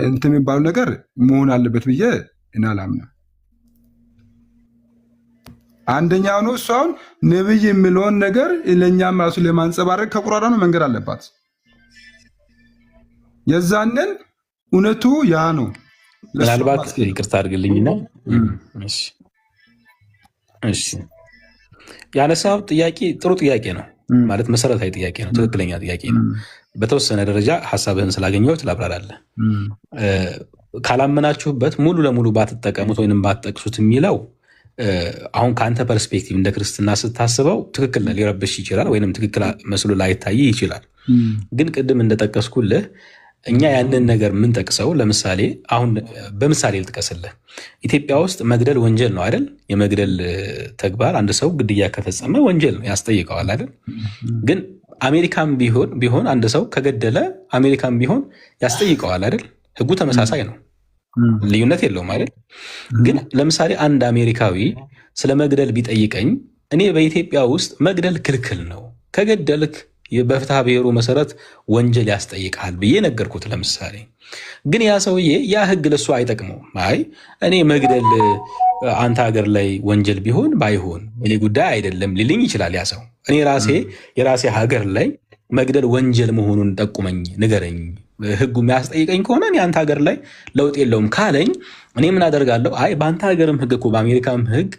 እንትን የሚባለው ነገር መሆን አለበት ብዬ እናላምነው። አንደኛው ነው እሱ። አሁን ነብይ የሚለውን ነገር ለኛም ራሱ ለማንጸባረቅ ከቁርአኑ መንገድ አለባት። የዛንን እውነቱ ያ ነው። ምናልባት ይቅርታ አድርግልኝና እሺ ያነሳው ጥያቄ ጥሩ ጥያቄ ነው ማለት መሰረታዊ ጥያቄ ነው፣ ትክክለኛ ጥያቄ ነው። በተወሰነ ደረጃ ሐሳብህን ስላገኘሁት ላብራራለህ። ካላመናችሁበት ሙሉ ለሙሉ ባትጠቀሙት ወይንም ባትጠቅሱት የሚለው አሁን ከአንተ ፐርስፔክቲቭ እንደ ክርስትና ስታስበው ትክክል ሊረብሽ ይችላል፣ ወይንም ትክክል መስሎ ላይታይ ይችላል። ግን ቅድም እንደጠቀስኩልህ እኛ ያንን ነገር የምንጠቅሰው ለምሳሌ አሁን በምሳሌ ልጥቀስልህ። ኢትዮጵያ ውስጥ መግደል ወንጀል ነው አይደል? የመግደል ተግባር አንድ ሰው ግድያ ከፈጸመ ወንጀል ነው፣ ያስጠይቀዋል አይደል? ግን አሜሪካም ቢሆን አንድ ሰው ከገደለ አሜሪካም ቢሆን ያስጠይቀዋል አይደል? ህጉ ተመሳሳይ ነው፣ ልዩነት የለውም አይደል? ግን ለምሳሌ አንድ አሜሪካዊ ስለ መግደል ቢጠይቀኝ እኔ በኢትዮጵያ ውስጥ መግደል ክልክል ነው፣ ከገደልክ በፍትሐ ብሔሩ መሰረት ወንጀል ያስጠይቃል ብዬ ነገርኩት ለምሳሌ። ግን ያ ሰውዬ ያ ህግ ለሱ አይጠቅመውም። አይ እኔ መግደል አንተ ሀገር ላይ ወንጀል ቢሆን ባይሆን እኔ ጉዳይ አይደለም ሊልኝ ይችላል ያ ሰው። እኔ የራሴ ሀገር ላይ መግደል ወንጀል መሆኑን ጠቁመኝ፣ ንገረኝ፣ ህጉ የሚያስጠይቀኝ ከሆነ እኔ አንተ ሀገር ላይ ለውጥ የለውም ካለኝ እኔ ምን አደርጋለሁ? አይ በአንተ ሀገርም ህግ እኮ በአሜሪካም ህግ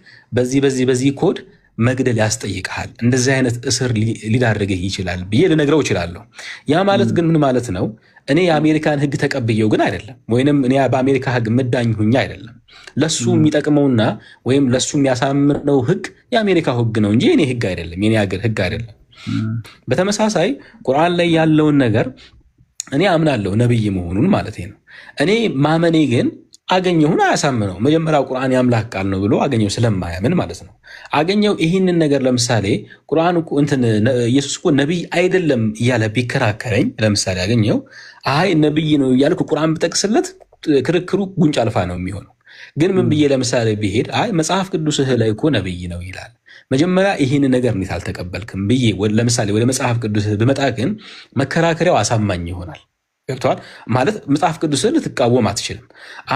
በዚህ ኮድ መግደል ያስጠይቃል፣ እንደዚህ አይነት እስር ሊዳርግህ ይችላል ብዬ ልነግረው እችላለሁ። ያ ማለት ግን ምን ማለት ነው? እኔ የአሜሪካን ህግ ተቀብየው ግን አይደለም፣ ወይንም እኔ በአሜሪካ ህግ ምዳኝ ሁኛ አይደለም። ለሱ የሚጠቅመውና ወይም ለሱ የሚያሳምነው ህግ የአሜሪካ ህግ ነው እንጂ የኔ ህግ አይደለም፣ የኔ ሀገር ህግ አይደለም። በተመሳሳይ ቁርአን ላይ ያለውን ነገር እኔ አምናለሁ ነብይ መሆኑን ማለት ነው። እኔ ማመኔ ግን አገኘሁን አያሳምነው። መጀመሪያ ቁርአን የአምላክ ቃል ነው ብሎ አገኘው ስለማያምን ማለት ነው። አገኘው ይህንን ነገር ለምሳሌ ቁርአን ኢየሱስ እኮ ነቢይ አይደለም እያለ ቢከራከረኝ ለምሳሌ አገኘው አይ ነቢይ ነው እያልኩ ቁርአን ብጠቅስለት ክርክሩ ጉንጭ አልፋ ነው የሚሆነው። ግን ምን ብዬ ለምሳሌ ብሄድ አይ መጽሐፍ ቅዱስህ ላይ እኮ ነቢይ ነው ይላል፣ መጀመሪያ ይህን ነገር እንዴት አልተቀበልክም ብዬ ለምሳሌ ወደ መጽሐፍ ቅዱስህ ብመጣ ግን መከራከሪያው አሳማኝ ይሆናል። ገብተዋል ማለት መጽሐፍ ቅዱስን ልትቃወም አትችልም።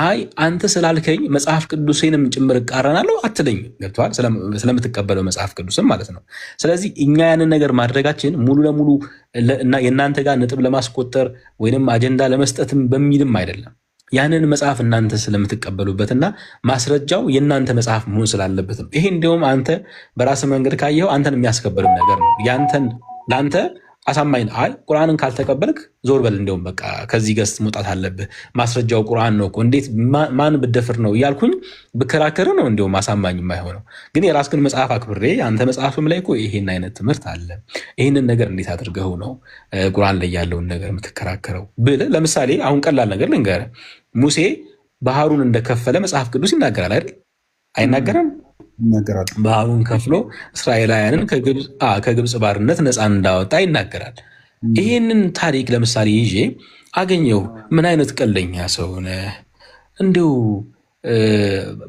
አይ አንተ ስላልከኝ መጽሐፍ ቅዱሴንም ጭምር እቃረናለሁ አትለኝም። ገብተዋል ስለምትቀበለው መጽሐፍ ቅዱስም ማለት ነው። ስለዚህ እኛ ያንን ነገር ማድረጋችን ሙሉ ለሙሉ የእናንተ ጋር ነጥብ ለማስቆጠር ወይንም አጀንዳ ለመስጠትም በሚልም አይደለም። ያንን መጽሐፍ እናንተ ስለምትቀበሉበትና ማስረጃው የእናንተ መጽሐፍ መሆን ስላለበት ነው። ይሄ እንዲሁም አንተ በራስ መንገድ ካየኸው አንተን የሚያስከብርም ነገር ነው። ለአንተ አሳማኝ አይ ቁርአንን ካልተቀበልክ ዞር በል፣ እንደውም በቃ ከዚህ ገስት መውጣት አለብህ፣ ማስረጃው ቁርአን ነው እኮ እንዴት ማን ብደፍር ነው እያልኩኝ ብከራከር ነው እንደውም አሳማኝ የማይሆነው። ግን የራስህን መጽሐፍ አክብሬ አንተ መጽሐፍም ላይ እኮ ይሄን አይነት ትምህርት አለ፣ ይህንን ነገር እንዴት አድርገው ነው ቁርአን ላይ ያለውን ነገር የምትከራከረው ብለህ ለምሳሌ አሁን ቀላል ነገር ልንገርህ። ሙሴ ባህሩን እንደከፈለ መጽሐፍ ቅዱስ ይናገራል አይደል? አይናገርም? ባህሩን ከፍሎ እስራኤላውያንን ከግብፅ ባርነት ነፃ እንዳወጣ ይናገራል። ይህንን ታሪክ ለምሳሌ ይዤ አገኘሁ። ምን አይነት ቀልደኛ ሰው ነህ? እንዲሁ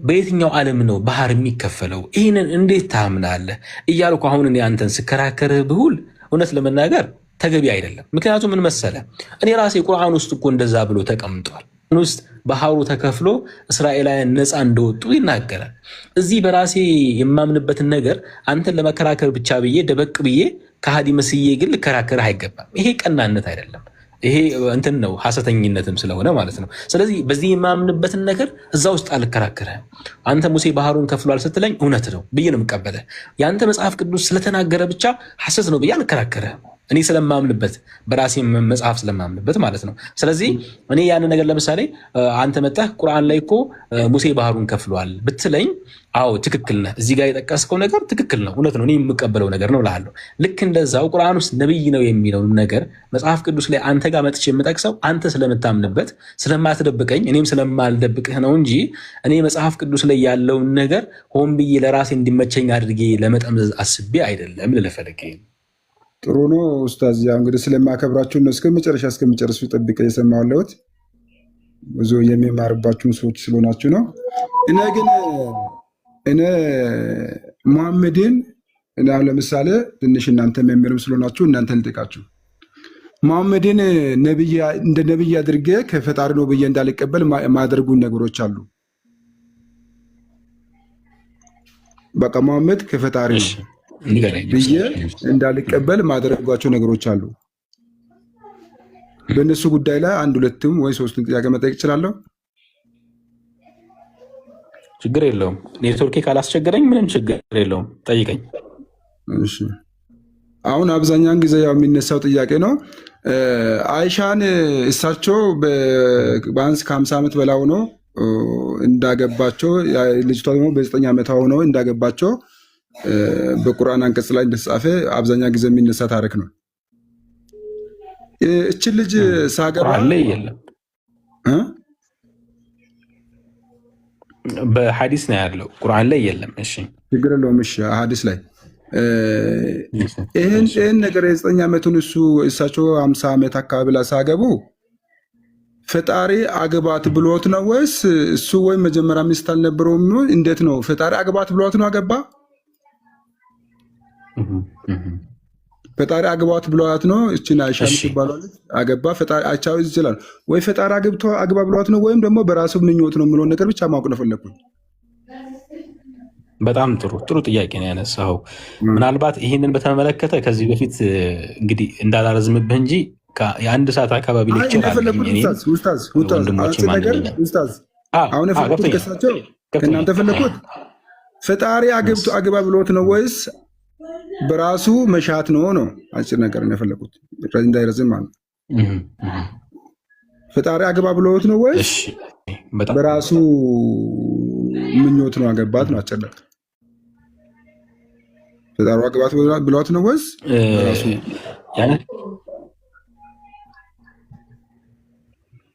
በየትኛው ዓለም ነው ባህር የሚከፈለው? ይህንን እንዴት ታምናለህ? እያልኩ አሁን እኔ አንተን ስከራከርህ ብሁል እውነት ለመናገር ተገቢ አይደለም። ምክንያቱም ምን መሰለህ፣ እኔ ራሴ ቁርአን ውስጥ እኮ እንደዛ ብሎ ተቀምጧል ውስጥ ባህሩ ተከፍሎ እስራኤላውያን ነፃ እንደወጡ ይናገራል። እዚህ በራሴ የማምንበትን ነገር አንተን ለመከራከር ብቻ ብዬ ደበቅ ብዬ ከሃዲ መስዬ ግን ልከራከርህ አይገባም። ይሄ ቀናነት አይደለም፣ ይሄ እንትን ነው፣ ሐሰተኝነትም ስለሆነ ማለት ነው። ስለዚህ በዚህ የማምንበትን ነገር እዛ ውስጥ አልከራከርህም። አንተ ሙሴ ባህሩን ከፍሏል ስትለኝ እውነት ነው ብዬ ነው የምቀበልህ። የአንተ መጽሐፍ ቅዱስ ስለተናገረ ብቻ ሐሰት ነው ብዬ አልከራከርህም። እኔ ስለማምንበት በራሴ መጽሐፍ ስለማምንበት ማለት ነው። ስለዚህ እኔ ያን ነገር ለምሳሌ አንተ መጣህ ቁርአን ላይ እኮ ሙሴ ባህሩን ከፍሏል ብትለኝ አዎ ትክክል ነህ፣ እዚህ ጋር የጠቀስከው ነገር ትክክል ነው፣ እውነት ነው፣ እኔ የምቀበለው ነገር ነው እልሃለሁ። ልክ እንደዛው ቁርአን ውስጥ ነብይ ነው የሚለው ነገር መጽሐፍ ቅዱስ ላይ አንተ ጋር መጥቼ የምጠቅሰው አንተ ስለምታምንበት ስለማትደብቀኝ እኔም ስለማልደብቅህ ነው እንጂ እኔ መጽሐፍ ቅዱስ ላይ ያለውን ነገር ሆን ብዬ ለራሴ እንዲመቸኝ አድርጌ ለመጠምዘዝ አስቤ አይደለም ልልህ ፈልጌ። ጥሩ ነው ኡስታዝ። ያው እንግዲህ ስለማከብራችሁ ነው እስከመጨረሱ ጠብቀ የሰማሁት ብዙ የሚማርባችሁን ሰዎች ስለሆናችሁ ነው። እኔ ሙሐመድን ለምሳሌ ትንሽ እናንተ የሚያምርም ስለሆናችሁ እናንተ ልጠቃችሁ ሙሐመድን እንደ ነብይ አድርጌ ከፈጣሪ ነው ብዬ እንዳልቀበል ማደርጉን ነገሮች አሉ። በቃ ሙሐመድ ከፈጣሪ ነው ብዬ እንዳልቀበል ማደረጓቸው ነገሮች አሉ። በእነሱ ጉዳይ ላይ አንድ ሁለትም ወይ ሶስቱን ጥያቄ መጠየቅ እችላለሁ? ችግር የለውም። ኔትወርኬ ካላስቸገረኝ ምንም ችግር የለውም፣ ጠይቀኝ። እሺ። አሁን አብዛኛውን ጊዜ ያው የሚነሳው ጥያቄ ነው። አይሻን እሳቸው በአንስ ከ50 ዓመት በላይ ሆኖ እንዳገባቸው ልጅቷ ደግሞ በ9 ዓመቷ ሆኖ እንዳገባቸው በቁርአን አንቀጽ ላይ እንደተጻፈ አብዛኛው ጊዜ የሚነሳ ታሪክ ነው። እችን ልጅ ሳገባ የለም በሐዲስ ነው ያለው፣ ቁርአን ላይ የለም። እሺ ችግር የለውም። እሺ ሐዲስ ላይ ይህን ነገር የ9 ዓመቱን እሳቸው 50 ዓመት አካባቢ ላይ ሳገቡ ፈጣሪ አግባት ብሎት ነው ወይስ እሱ ወይም መጀመሪያ ሚስት አልነበረውም? እንዴት ነው? ፈጣሪ አግባት ብሎት ነው አገባ? ፈጣሪ አግባት ብሏት ነው እችን አይሻ የምትባለው አገባ? ፈጣሪ አይቻው ይችላል ወይ? ፈጣሪ አግባ ብሏት ነው ወይም ደግሞ በራሱ ምኞት ነው የሚለውን ነገር ብቻ ማወቅ ነው ፈለኩኝ። በጣም ጥሩ ጥያቄ ነው ያነሳው። ምናልባት ይህንን በተመለከተ ከዚህ በፊት እንግዲህ እንዳላረዝምብህ እንጂ የአንድ ሰዓት አካባቢ ሌክቸር አሁን የፈለኩት ከሳቸው ከእናንተ ፈለኩት ፈጣሪ አግባ ብሎት ነው ወይስ በራሱ መሻት ነው? አጭር ነገር ነው የፈለኩት እንዳይረዝም ማለት ፈጣሪ አግባ ብሎት ነው ወይስ በራሱ ምኞት ነው አገባት ነው? አጭር ነገር ፈጣሪ አግባት ብሎት ነው ወይስ በራሱ?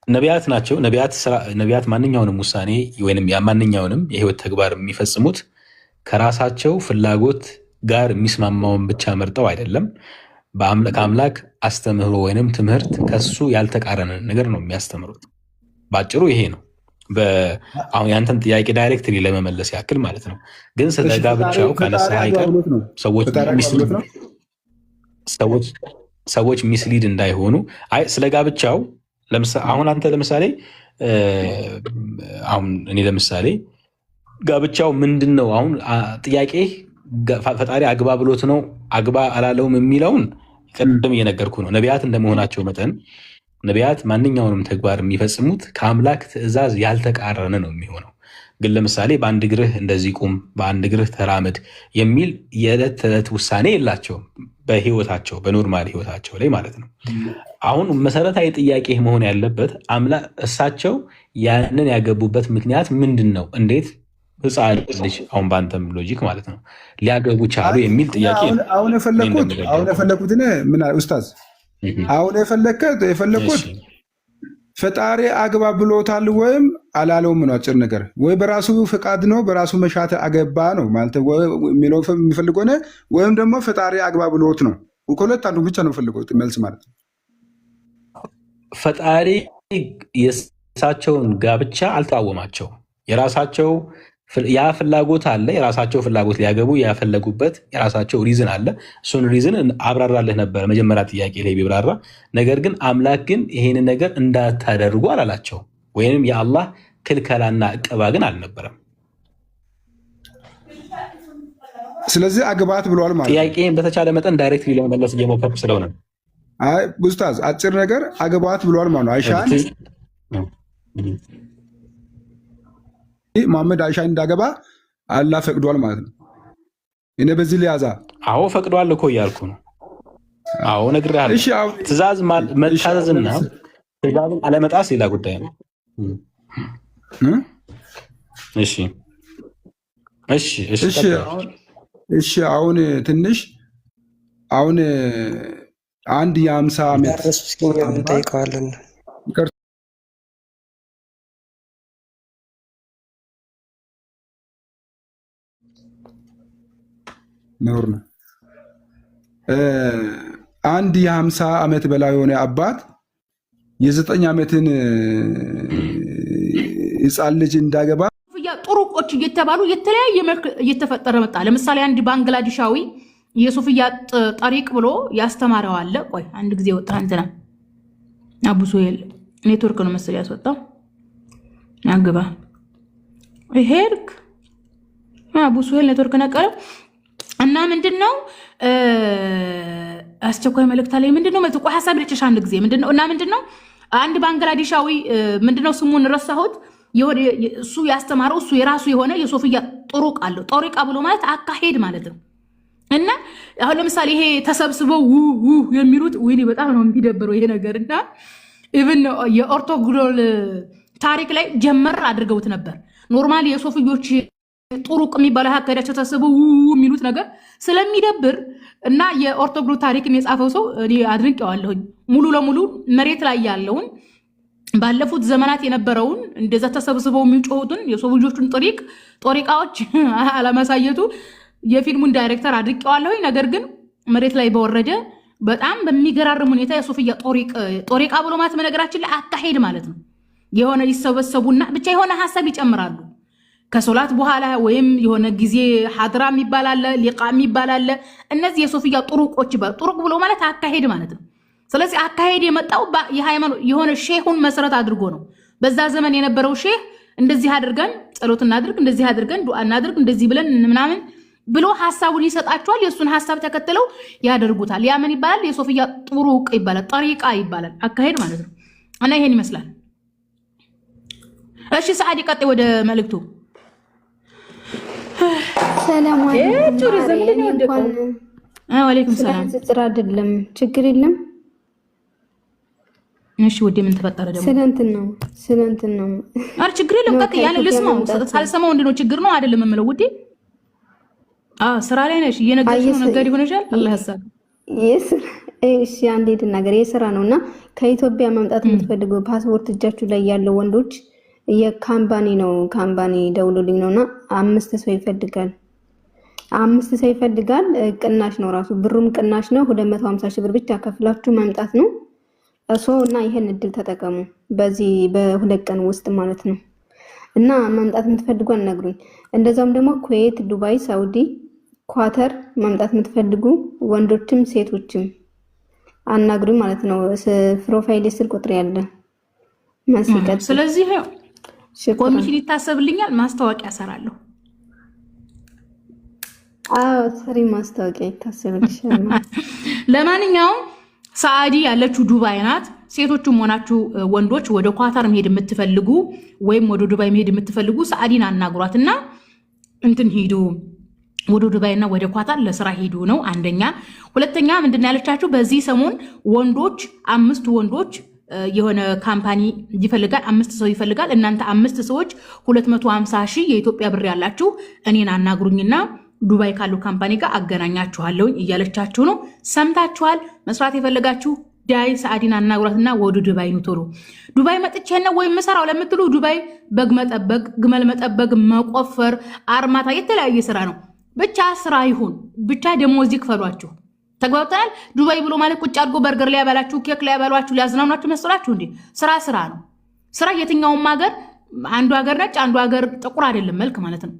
ነቢያት ናቸው። ነቢያት ማንኛውንም ውሳኔ ወይም ማንኛውንም የህይወት ተግባር የሚፈጽሙት ከራሳቸው ፍላጎት ጋር የሚስማማውን ብቻ መርጠው አይደለም። ከአምላክ አስተምህሮ ወይንም ትምህርት ከሱ ያልተቃረንን ነገር ነው የሚያስተምሩት። በአጭሩ ይሄ ነው። አሁን ያንተን ጥያቄ ዳይሬክትሊ ለመመለስ ያክል ማለት ነው። ግን ስለ ጋብቻው ካነሳህ አይቀር ሰዎች ሚስሊድ እንዳይሆኑ ስለ ጋብቻው አሁን አንተ ለምሳሌ አሁን እኔ ለምሳሌ ጋብቻው ምንድን ነው? አሁን ጥያቄ ፈጣሪ አግባ ብሎት ነው አግባ አላለውም የሚለውን ቅድም እየነገርኩ ነው። ነቢያት እንደመሆናቸው መጠን ነቢያት ማንኛውንም ተግባር የሚፈጽሙት ከአምላክ ትእዛዝ ያልተቃረነ ነው የሚሆነው። ግን ለምሳሌ በአንድ እግርህ እንደዚህ ቁም፣ በአንድ እግርህ ተራመድ የሚል የዕለት ተዕለት ውሳኔ የላቸውም በህይወታቸው በኖርማል ህይወታቸው ላይ ማለት ነው። አሁን መሰረታዊ ጥያቄ መሆን ያለበት እሳቸው ያንን ያገቡበት ምክንያት ምንድን ነው? እንዴት ህፃን ልጅ አሁን በአንተም ሎጂክ ማለት ነው ሊያገቡ ቻሉ የሚል ጥያቄ ነው። አሁን የፈለኩት ምን ኡስታዝ፣ አሁን የፈለኩት ፈጣሪ አግባ ብሎታል ወይም አላለውም ነው። አጭር ነገር ወይ በራሱ ፍቃድ ነው በራሱ መሻት አገባ ነው ማለት የሚለው የሚፈልግ ሆነ ወይም ደግሞ ፈጣሪ አግባ ብሎት ነው። ከሁለት አንዱ ብቻ ነው ፈልጎት መልስ ማለት ነው። ፈጣሪ የእሳቸውን ጋብቻ አልተቃወማቸው። የራሳቸው ያ ፍላጎት አለ። የራሳቸው ፍላጎት ሊያገቡ ያፈለጉበት የራሳቸው ሪዝን አለ። እሱን ሪዝን አብራራልህ ነበረ መጀመሪያ ጥያቄ ላይ ቢብራራ። ነገር ግን አምላክ ግን ይሄንን ነገር እንዳታደርጉ አላላቸው፣ ወይም የአላህ ክልከላና እቀባ ግን አልነበረም። ስለዚህ አግባት ብሏል ማለት ነው። ጥያቄን በተቻለ መጠን ዳይሬክት ለመመለስ እየሞከርኩ ስለሆነ ኡስታዝ አጭር ነገር አግባት ብሏል ማለት ነው። አይሻን መሐመድ አይሻን እንዳገባ አላህ ፈቅዷል ማለት ነው። እኔ በዚህ ሊያዛ አዎ ፈቅዷል እኮ እያልኩ ነው። አዎ ነግሬሃለሁ። ትእዛዝ መታዘዝና ትእዛዝን አለመጣስ ሌላ ጉዳይ ነው። እሺ አሁን ትንሽ አሁን አንድ የ50 ዓመት እንጠይቀዋለን ነውር ነው። አንድ የ50 ዓመት በላይ የሆነ አባት የ9 ዓመትን ሕፃን ልጅ እንዳገባ ጥሩቆች እየተባሉ የተለያየ መልክ እየተፈጠረ መጣ። ለምሳሌ አንድ ባንግላዴሻዊ የሱፍያ ጠሪቅ ብሎ ያስተማረው አለ። ቆይ አንድ ጊዜ ወጣ እንትና አቡ ሱሄል ኔትወርክ ነው መሰለኝ ያስወጣው። አግባ ሄርክ አቡ ሱሄል ኔትወርክ ነቀለው እና ምንድነው አስቸኳይ መልእክት ላይ ምንድነው መልኩ ሐሳብ ልጭሽ አንድ ጊዜ ምንድነው እና ምንድነው አንድ ባንግላዴሻዊ ምንድነው ስሙን ረሳሁት እሱ ያስተማረው እሱ የራሱ የሆነ የሱፍያ ጥሩቅ አለው። ጠሪቃ ብሎ ማለት አካሄድ ማለት ነው። እና አሁን ለምሳሌ ይሄ ተሰብስበው የሚሉት ወይኔ በጣም ነው የሚደብረው ይሄ ነገር። እና ኢቭን የኦርቶግሎል ታሪክ ላይ ጀመር አድርገውት ነበር። ኖርማሊ የሱፍዮች ጥሩቅ የሚባለው አካሄዳቸው ተሰብስበው የሚሉት ነገር ስለሚደብር እና የኦርቶግሎል ታሪክን የጻፈው ሰው እኔ አድንቄዋለሁኝ። ሙሉ ለሙሉ መሬት ላይ ያለውን ባለፉት ዘመናት የነበረውን እንደዛ ተሰብስበው የሚጮሁትን የሱፍዮቹን ጦሪቃዎች አለማሳየቱ የፊልሙን ዳይሬክተር አድርቄዋለሁኝ። ነገር ግን መሬት ላይ በወረደ በጣም በሚገራርም ሁኔታ የሱፍያ ጦሪቃ ብሎ ማለት በነገራችን ላይ አካሄድ ማለት ነው። የሆነ ይሰበሰቡና ብቻ የሆነ ሐሳብ ይጨምራሉ ከሶላት በኋላ ወይም የሆነ ጊዜ ሐድራ የሚባል አለ፣ ሊቃ የሚባል አለ። እነዚህ የሱፍያ ጥሩቆች ይባላል። ጥሩቅ ብሎ ማለት አካሄድ ማለት ነው። ስለዚህ አካሄድ የመጣው የሃይማኖት የሆነ ሼሁን መሰረት አድርጎ ነው። በዛ ዘመን የነበረው ሼህ እንደዚህ አድርገን ጸሎት እናድርግ፣ እንደዚህ አድርገን ዱዓ እናድርግ፣ እንደዚህ ብለን ምናምን ብሎ ሐሳቡን ይሰጣቸዋል። የሱን ሐሳብ ተከትለው ያደርጉታል። ያ ምን ይባላል? የሱፍያ ጥሩቅ ይባላል፣ ጠሪቃ ይባላል፣ አካሄድ ማለት ነው። እና ይሄን ይመስላል። እሺ ሰዓዲ ቀጥይ ወደ መልእክቱ። ሰላም አለይኩም ሰላም። ጽራ አይደለም ችግር የለም። እሺ ወዴ ምን ተፈጠረ ደግሞ? ስለንትን ነው። አረ ችግር የለም ቀጥይ። ያን ልስማው ሳልሰማው እንደው ችግር ነው አይደለም የምለው ውዴ። ስራ ላይ ነሽ እየነገርሽ ነው። ነጋዴ ሆነሻል። አላህ ያሳብ እሺ አንዴ ልናገር። የስራ ነውና ከኢትዮጵያ መምጣት የምትፈልጉ ፓስፖርት እጃችሁ ላይ ያለው ወንዶች የካምፓኒ ነው ካምፓኒ ደውሎልኝ ነውና 5 ሰው ይፈልጋል። 5 ሰው ይፈልጋል። ቅናሽ ነው ራሱ ብሩም ቅናሽ ነው። 250 ሺህ ብር ብቻ ከፍላችሁ መምጣት ነው። እና ይሄን እድል ተጠቀሙ በዚህ በ2 ቀን ውስጥ ማለት ነው። እና መምጣት የምትፈልጉ አናግሩኝ። እንደዛም ደግሞ ኩዌት፣ ዱባይ፣ ሳውዲ፣ ኳተር መምጣት የምትፈልጉ ወንዶችም ሴቶችም አናግሩኝ ማለት ነው። ፕሮፋይል ስል ቁጥር ያለ ማስቀጥ። ስለዚህ ኮሚሽን ይታሰብልኛል። ማስታወቂያ ሰራለሁ። ሰሪ ማስታወቂያ ይታሰብልሻል። ለማንኛውም ሰዓዲ ያለችው ዱባይ ናት። ሴቶችም ሆናችሁ ወንዶች ወደ ኳታር መሄድ የምትፈልጉ ወይም ወደ ዱባይ መሄድ የምትፈልጉ ሰዓዲን አናግሯትና እንትን ሂዱ፣ ወደ ዱባይና ወደ ኳታር ለስራ ሂዱ ነው አንደኛ። ሁለተኛ ምንድነው ያለቻችሁ? በዚህ ሰሞን ወንዶች 5 ወንዶች የሆነ ካምፓኒ ይፈልጋል፣ 5 ሰው ይፈልጋል። እናንተ 5 ሰዎች 250 ሺህ የኢትዮጵያ ብር ያላችሁ እኔን አናግሩኝና ዱባይ ካሉ ካምፓኒ ጋር አገናኛችኋለሁ እያለቻችሁ ነው። ሰምታችኋል። መስራት የፈለጋችሁ ዳይ ሰዓዲን አናግሯትና ወደ ዱባይ ነው ቶሎ። ዱባይ መጥቼ ነው ወይ መስራው ለምትሉ ዱባይ በግ መጠበቅ፣ ግመል መጠበቅ፣ መቆፈር፣ አርማታ የተለያየ ስራ ነው። ብቻ ስራ ይሁን ብቻ ደሞዝ ይክፈሏችሁ። ተግባብተናል። ዱባይ ብሎ ማለት ቁጭ አድርጎ በርገር ላይ ያበላችሁ፣ ኬክ ላይ ያበላችሁ፣ ሊያዝናናችሁ መስላችሁ እንዴ? ስራ ነው። ስራ የትኛውም ሀገር አንዱ ሀገር ነጭ አንዱ ሀገር ጥቁር አይደለም መልክ ማለት ነው።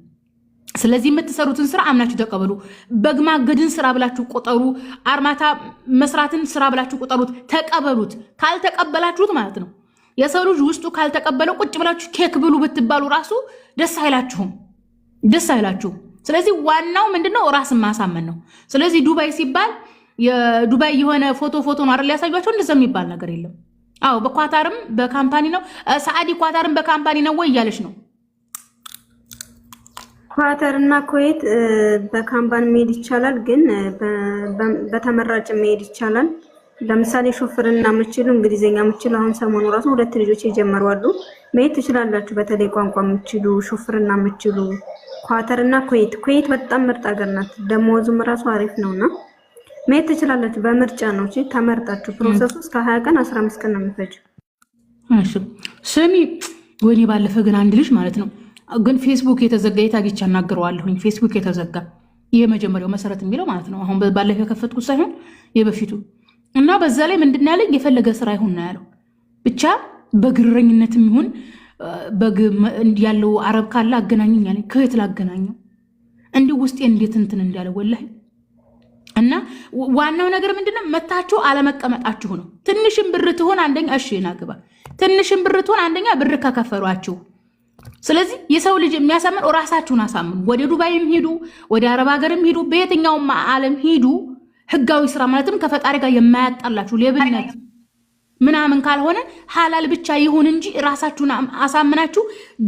ስለዚህ የምትሰሩትን ስራ አምናችሁ ተቀበሉ። በግ ማገድን ስራ ብላችሁ ቆጠሩ። አርማታ መስራትን ስራ ብላችሁ ቆጠሩት፣ ተቀበሉት። ካልተቀበላችሁት ማለት ነው የሰው ልጅ ውስጡ ካልተቀበለው ቁጭ ብላችሁ ኬክ ብሉ ብትባሉ ራሱ ደስ አይላችሁም። ስለዚህ ዋናው ምንድነው? ራስን ማሳመን ነው። ስለዚህ ዱባይ ሲባል የዱባይ የሆነ ፎቶ ነው አይደል ያሳያችሁ። እንደዛ የሚባል ነገር የለም። አዎ በኳታርም በካምፓኒ ነው። ሰዓዲ ኳታርም በካምፓኒ ነው ወይ እያለች ነው። ኳተር እና ኩዌት በካምፓኒ መሄድ ይቻላል፣ ግን በተመራጭ መሄድ ይቻላል። ለምሳሌ ሹፍርና የምችሉ እንግሊዝኛ የምችሉ አሁን ሰሞኑ ራሱ 2 ልጆች የጀመሩ አሉ። መሄድ ትችላላችሁ። በተለይ ቋንቋ የምችሉ ሹፍርና የምችሉ ኳተር እና ኩዌት በጣም ምርጥ ሀገር ናት። ደሞዙም ራሱ አሪፍ ነውና መሄድ ትችላላችሁ። በምርጫ ነው እንጂ ተመርጣችሁ። ፕሮሰሱ እስከ 20 ቀን 15 ቀን ነው የሚፈጀው። እሺ ስሚ፣ ወይኔ ባለፈ ግን አንድ ልጅ ማለት ነው ግን ፌስቡክ የተዘጋ የታግቻ እናገረዋለሁኝ። ፌስቡክ የተዘጋ ይሄ መጀመሪያው መሰረት የሚለው ማለት ነው። አሁን ባለፈው የከፈትኩት ሳይሆን የበፊቱ እና በዛ ላይ ምንድን ያለኝ የፈለገ ስራ ይሁን ነው ያለው። ብቻ በግረኝነትም ይሁን በግ ያለው አረብ ካለ አገናኘኝ ያለኝ። ከየት ላገናኘው እንዲህ ውስጤ እንዴት እንትን እንዳለ ወላሂ። እና ዋናው ነገር ምንድነው መታችሁ አለመቀመጣችሁ ነው። ትንሽም ብር ትሆን አንደኛ እሺ ናግባ፣ ትንሽም ብር ትሆን አንደኛ ብር ከከፈሏችሁ። ስለዚህ የሰው ልጅ የሚያሳምን ራሳችሁን አሳምኑ። ወደ ዱባይም ሂዱ፣ ወደ አረብ ሀገርም ሂዱ፣ በየትኛውም ዓለም ሂዱ። ህጋዊ ስራ ማለትም ከፈጣሪ ጋር የማያጣላችሁ ሌብነት ምናምን ካልሆነ ሐላል ብቻ ይሁን እንጂ ራሳችሁን አሳምናችሁ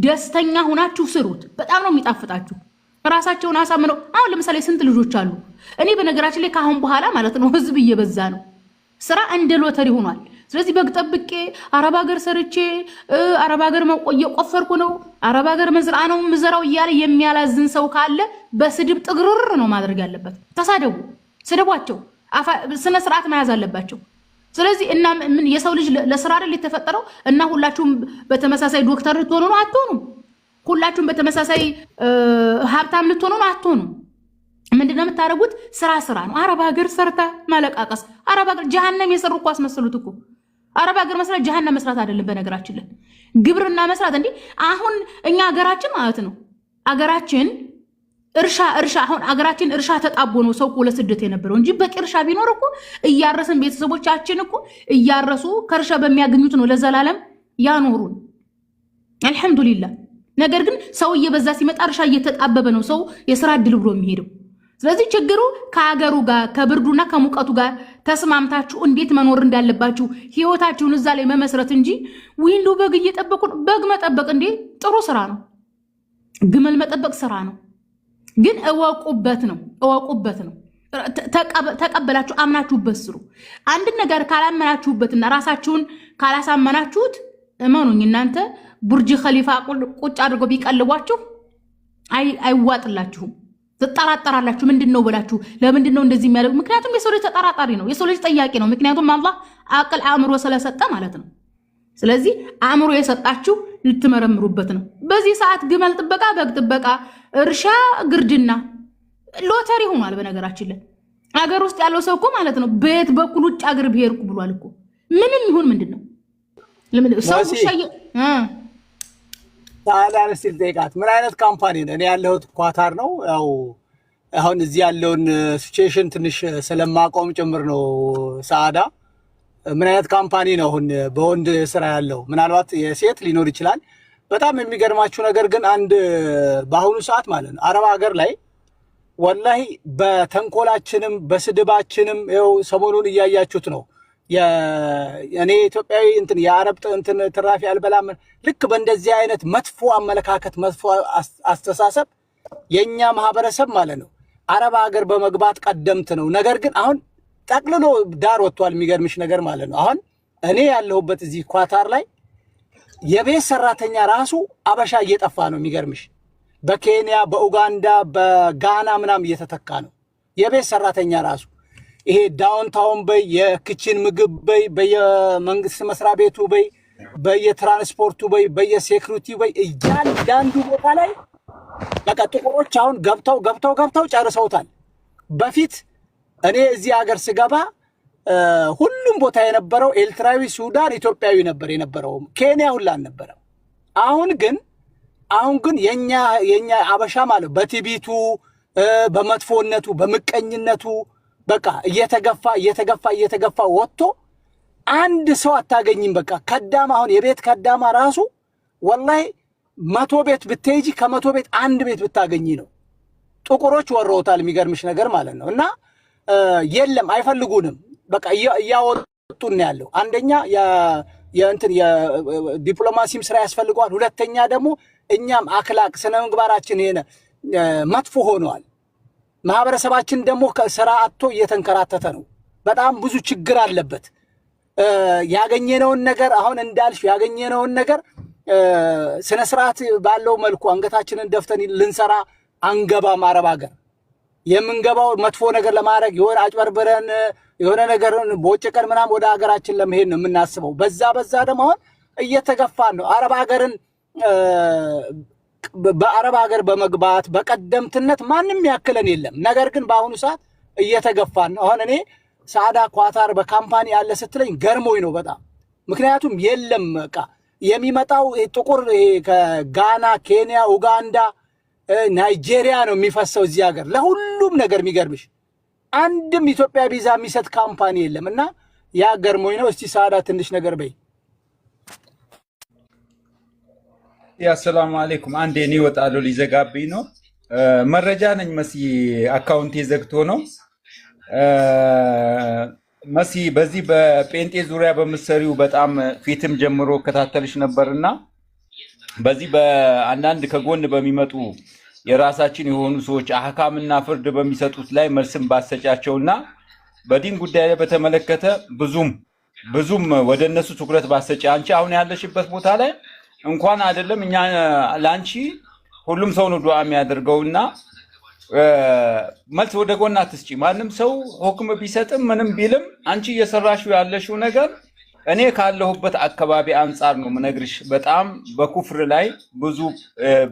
ደስተኛ ሆናችሁ ስሩት። በጣም ነው የሚጣፍጣችሁ። ራሳቸውን አሳምነው አሁን ለምሳሌ ስንት ልጆች አሉ። እኔ በነገራችን ላይ ካሁን በኋላ ማለት ነው ህዝብ እየበዛ ነው፣ ስራ እንደ ሎተሪ ሆኗል። ስለዚህ በግ ጠብቄ አረብ ሀገር ሰርቼ አረብ ሀገር እየቆፈርኩ ነው፣ አረብ ሀገር መዝራ ነው ምዘራው እያለ የሚያላዝን ሰው ካለ በስድብ ጥግርር ነው ማድረግ ያለበት። ተሳደቡ፣ ስደቧቸው፣ ስነ ስርዓት መያዝ አለባቸው። ስለዚህ እና ምን የሰው ልጅ ለስራ አይደል የተፈጠረው? እና ሁላችሁም በተመሳሳይ ዶክተር ልትሆኑ ነው አትሆኑም። ሁላችሁም በተመሳሳይ ሀብታም ልትሆኑ ነው አትሆኑም። ምንድነው የምታደርጉት? ስራ ነው። አረብ ሀገር ሰርታ ማለቃቀስ። አረብ ሀገር ጀሃነም የሰሩ እኮ አስመስሉት እኮ። አረብ ሀገር መስራት ጀሃነም መስራት አይደለም። በነገራችን ላይ ግብርና መስራት እንዴ! አሁን እኛ ሀገራችን ማለት ነው ሀገራችን እርሻ አሁን አገራችን እርሻ ተጣቦ ነው ሰው እኮ ለስደት የነበረው እንጂ በቂ እርሻ ቢኖር እኮ እያረስን ቤተሰቦቻችን እኮ እያረሱ ከእርሻ በሚያገኙት ነው ለዘላለም ያኖሩን። አልሐምዱሊላህ። ነገር ግን ሰው እየበዛ ሲመጣ እርሻ እየተጣበበ ነው ሰው የስራ እድል ብሎ የሚሄደው። ስለዚህ ችግሩ ከሀገሩ ጋር ከብርዱና ከሙቀቱ ጋር ተስማምታችሁ እንዴት መኖር እንዳለባችሁ ህይወታችሁን እዛ ላይ መመስረት እንጂ ዊንዶ በግ እየጠበቁ በግ መጠበቅ እንዴ ጥሩ ስራ ነው። ግመል መጠበቅ ስራ ነው። ግን እወቁበት ነው። ተቀበላችሁ አምናችሁበት ስሩ። አንድ ነገር ካላመናችሁበትና ራሳችሁን ካላሳመናችሁት እመኑኝ እናንተ ቡርጅ ኸሊፋ ቁጭ አድርጎ ቢቀልቧችሁ አይዋጥላችሁም። ትጠራጠራላችሁ። ምንድን ነው ብላችሁ ለምንድን ነው እንደዚህ የሚያደርጉ? ምክንያቱም የሰው ልጅ ተጠራጣሪ ነው። የሰው ልጅ ጠያቂ ነው። ምክንያቱም አላህ አቅል አእምሮ ስለሰጠ ማለት ነው። ስለዚህ አእምሮ የሰጣችሁ ልትመረምሩበት ነው። በዚህ ሰዓት ግመል ጥበቃ፣ በግ ጥበቃ፣ እርሻ፣ ግርድና ሎተሪ ሆኗል። በነገራችን ላይ አገር ውስጥ ያለው ሰው እኮ ማለት ነው በየት በኩል ውጭ አገር ብሄርኩ ብሏል እኮ። ምንም ይሁን ምንድን ነው ሰው ታላን ሲል ጠይቃት። ምን አይነት ካምፓኒ ነው? እኔ ያለሁት ኳታር ነው። ያው አሁን እዚህ ያለውን ሲቹዌሽን ትንሽ ስለማቆም ጭምር ነው። ሰዓዳ ምን አይነት ካምፓኒ ነው አሁን በወንድ ስራ ያለው? ምናልባት የሴት ሊኖር ይችላል። በጣም የሚገርማችሁ ነገር ግን አንድ በአሁኑ ሰዓት ማለት ነው አረብ ሀገር ላይ ወላሂ በተንኮላችንም በስድባችንም ይኸው ሰሞኑን እያያችሁት ነው። እኔ ኢትዮጵያዊ እንትን የአረብ እንትን ትራፊ አልበላም። ልክ በእንደዚህ አይነት መጥፎ አመለካከት መጥፎ አስተሳሰብ የኛ ማህበረሰብ ማለት ነው አረብ ሀገር በመግባት ቀደምት ነው። ነገር ግን አሁን ጠቅልሎ ዳር ወጥቷል። የሚገርምሽ ነገር ማለት ነው አሁን እኔ ያለሁበት እዚህ ኳታር ላይ የቤት ሰራተኛ ራሱ አበሻ እየጠፋ ነው። የሚገርምሽ በኬንያ በኡጋንዳ በጋና ምናምን እየተተካ ነው የቤት ሰራተኛ ራሱ። ይሄ ዳውንታውን በይ የክችን ምግብ በይ በየመንግስት መስሪያ ቤቱ በይ በየትራንስፖርቱ በይ በየሴኩሪቲ በይ እያንዳንዱ ቦታ ላይ በቃ ጥቁሮች አሁን ገብተው ጨርሰውታል። በፊት እኔ እዚህ ሀገር ስገባ ሁሉም ቦታ የነበረው ኤርትራዊ፣ ሱዳን፣ ኢትዮጵያዊ ነበር የነበረው። ኬንያ ሁላ አልነበረም። አሁን ግን የኛ አበሻ ማለት በትቢቱ በመጥፎነቱ በምቀኝነቱ በቃ እየተገፋ ወጥቶ አንድ ሰው አታገኝም። በቃ ከዳማ አሁን የቤት ከዳማ ራሱ ወላሂ 100 ቤት ብትሄጂ ከ100 ቤት አንድ ቤት ብታገኝ ነው። ጥቁሮች ወረውታል። የሚገርምሽ ነገር ማለት ነው። እና የለም አይፈልጉንም። በቃ እያወጡን ያለው አንደኛ የእንትን የዲፕሎማሲም ስራ ያስፈልገዋል። ሁለተኛ ደግሞ እኛም አክላቅ ስነ ምግባራችን ይሄነ መጥፎ ሆነዋል። ማህበረሰባችን ደግሞ ስራ አጥቶ እየተንከራተተ ነው። በጣም ብዙ ችግር አለበት። ያገኘነውን ነገር አሁን እንዳልሽ ያገኘነውን ነገር ስነ ስርዓት ባለው መልኩ አንገታችንን ደፍተን ልንሰራ አንገባም። አረብ ሀገር የምንገባው መጥፎ ነገር ለማድረግ የሆነ አጭበርብረን የሆነ ነገር ቦጭቀን ምናምን ወደ ሀገራችን ለመሄድ ነው የምናስበው። በዛ ደግሞ አሁን እየተገፋን ነው። አረብ ሀገርን በአረብ ሀገር በመግባት በቀደምትነት ማንም ያክለን የለም። ነገር ግን በአሁኑ ሰዓት እየተገፋን ነው። አሁን እኔ ሳዳ ኳታር በካምፓኒ ያለ ስትለኝ ገርሞኝ ነው በጣም። ምክንያቱም የለም በቃ የሚመጣው ጥቁር ከጋና፣ ኬንያ፣ ኡጋንዳ፣ ናይጄሪያ ነው የሚፈሰው እዚህ ሀገር ለሁሉም ነገር። የሚገርምሽ አንድም ኢትዮጵያ ቪዛ የሚሰጥ ካምፓኒ የለም እና ያ ገርሞኝ ነው። እስቲ ሳዳ ትንሽ ነገር በይ። አሰላሙ አለይኩም። አንዴ እኔ እወጣለሁ ሊዘጋብኝ ነው። መረጃ ነኝ መሲ አካውንቴ ዘግቶ ነው። መሲ በዚህ በጴንጤ ዙሪያ በምትሰሪው በጣም ፊትም ጀምሮ እከታተልሽ ነበርና በዚህ በአንዳንድ ከጎን በሚመጡ የራሳችን የሆኑ ሰዎች አህካምና ፍርድ በሚሰጡት ላይ መልስም ባሰጫቸውና በዲን ጉዳይ ላይ በተመለከተ ብዙም ወደ እነሱ ትኩረት ባሰጫ አንቺ አሁን ያለሽበት ቦታ ላይ እንኳን አይደለም እኛ ላንቺ ሁሉም ሰው ነው ዱዓ የሚያደርገውና መልስ ወደ ጎን አትስጪ። ማንም ሰው ሁክም ቢሰጥም ምንም ቢልም አንቺ እየሰራሽው ያለሽው ነገር እኔ ካለሁበት አካባቢ አንጻር ነው ምነግርሽ። በጣም በኩፍር ላይ ብዙ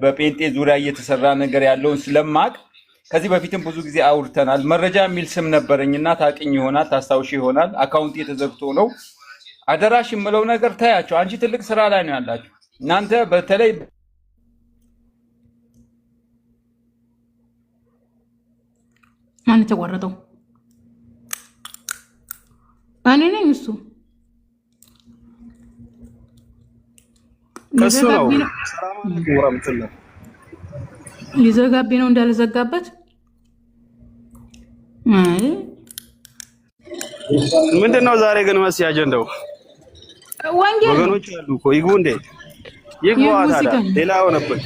በጴንጤ ዙሪያ እየተሰራ ነገር ያለውን ስለማቅ ከዚህ በፊትም ብዙ ጊዜ አውርተናል። መረጃ የሚል ስም ነበረኝና ታቅኝ ይሆናል ታስታውሽ ይሆናል። አካውንት የተዘግቶ ነው። አደራሽ የምለው ነገር ታያቸው። አንቺ ትልቅ ስራ ላይ ነው ያላችሁ እናንተ በተለይ ማን ተቆረጠው? እኔ ነኝ እሱ ነው። ሰላም አለይኩም ወራህመቱላህ። ሊዘጋብኝ ነው እንዳልዘጋበት። ምንድነው ዛሬ ግን መሲ አጀንዳው? ወንጌል ወገኖች አሉ እኮ ይግቡ እንዴ? ይግቡ ታዲያ ሌላ ሆነበት።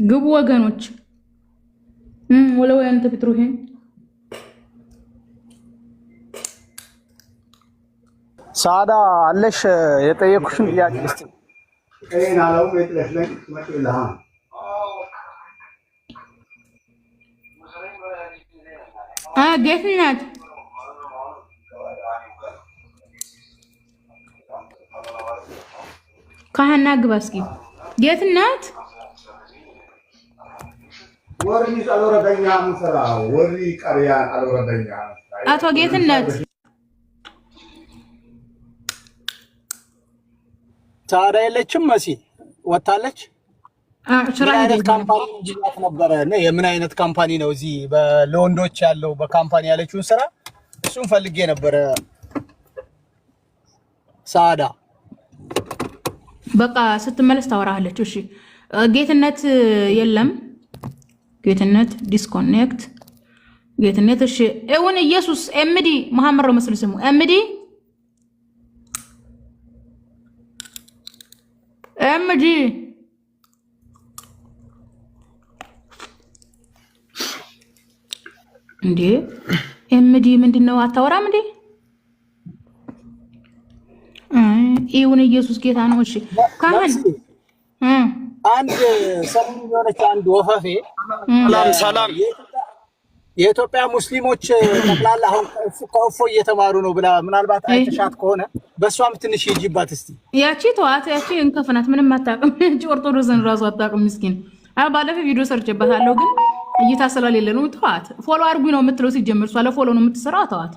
ግቡ ወገኖች። ወለው ያንተ ቢትሩሄ ሳዳ አለሽ የጠየኩሽን ጥያቄ እስቲ ጌትነት ካህና ግባ እስኪ ጌትነት አቶ ጌትነት ሳዳ የለችም መሲ ወጣለች። ምን አይነት ካምፓኒ ነበረ ነው? የምን አይነት ካምፓኒ ነው? እዚህ ለወንዶች ያለው በካምፓኒ ያለችውን ስራ እሱን ፈልጌ ነበረ። ሳዳ በቃ ስትመለስ ታወራለች። እሺ ጌትነት የለም። ጌትነት ዲስኮኔክት ጌትነት እሺ እውን ኢየሱስ ኤምዲ መሐመድ ነው መስሉ ስሙ ኤምዲ እንዴ ኤምዲ ምንድነው? አታወራም እንዴ? ይሁን ኢየሱስ ጌታ ነው። እሺ ካህን አንድ ሰሞኑን የሆነች አንድ ወፈፌ ሰላም የኢትዮጵያ ሙስሊሞች ጠቅላላ አሁን ከእፎ እየተማሩ ነው ብላ ምናልባት አይተሻት ከሆነ በእሷም ትንሽ ሂጂባት እስቲ። ያቺ ተዋት፣ ያቺ እንከፍናት፣ ምንም አታውቅም። እቺ ኦርቶዶክስን ራሱ አታውቅም ምስኪን። ባለፈው ቪዲዮ ሰርቼበታለሁ ግን እይታ ስለሌለ ነው። ተዋት። ፎሎ አድርጉኝ ነው የምትለው ሲጀምር፣ እሷ ለፎሎ ነው የምትሰራው። ተዋት።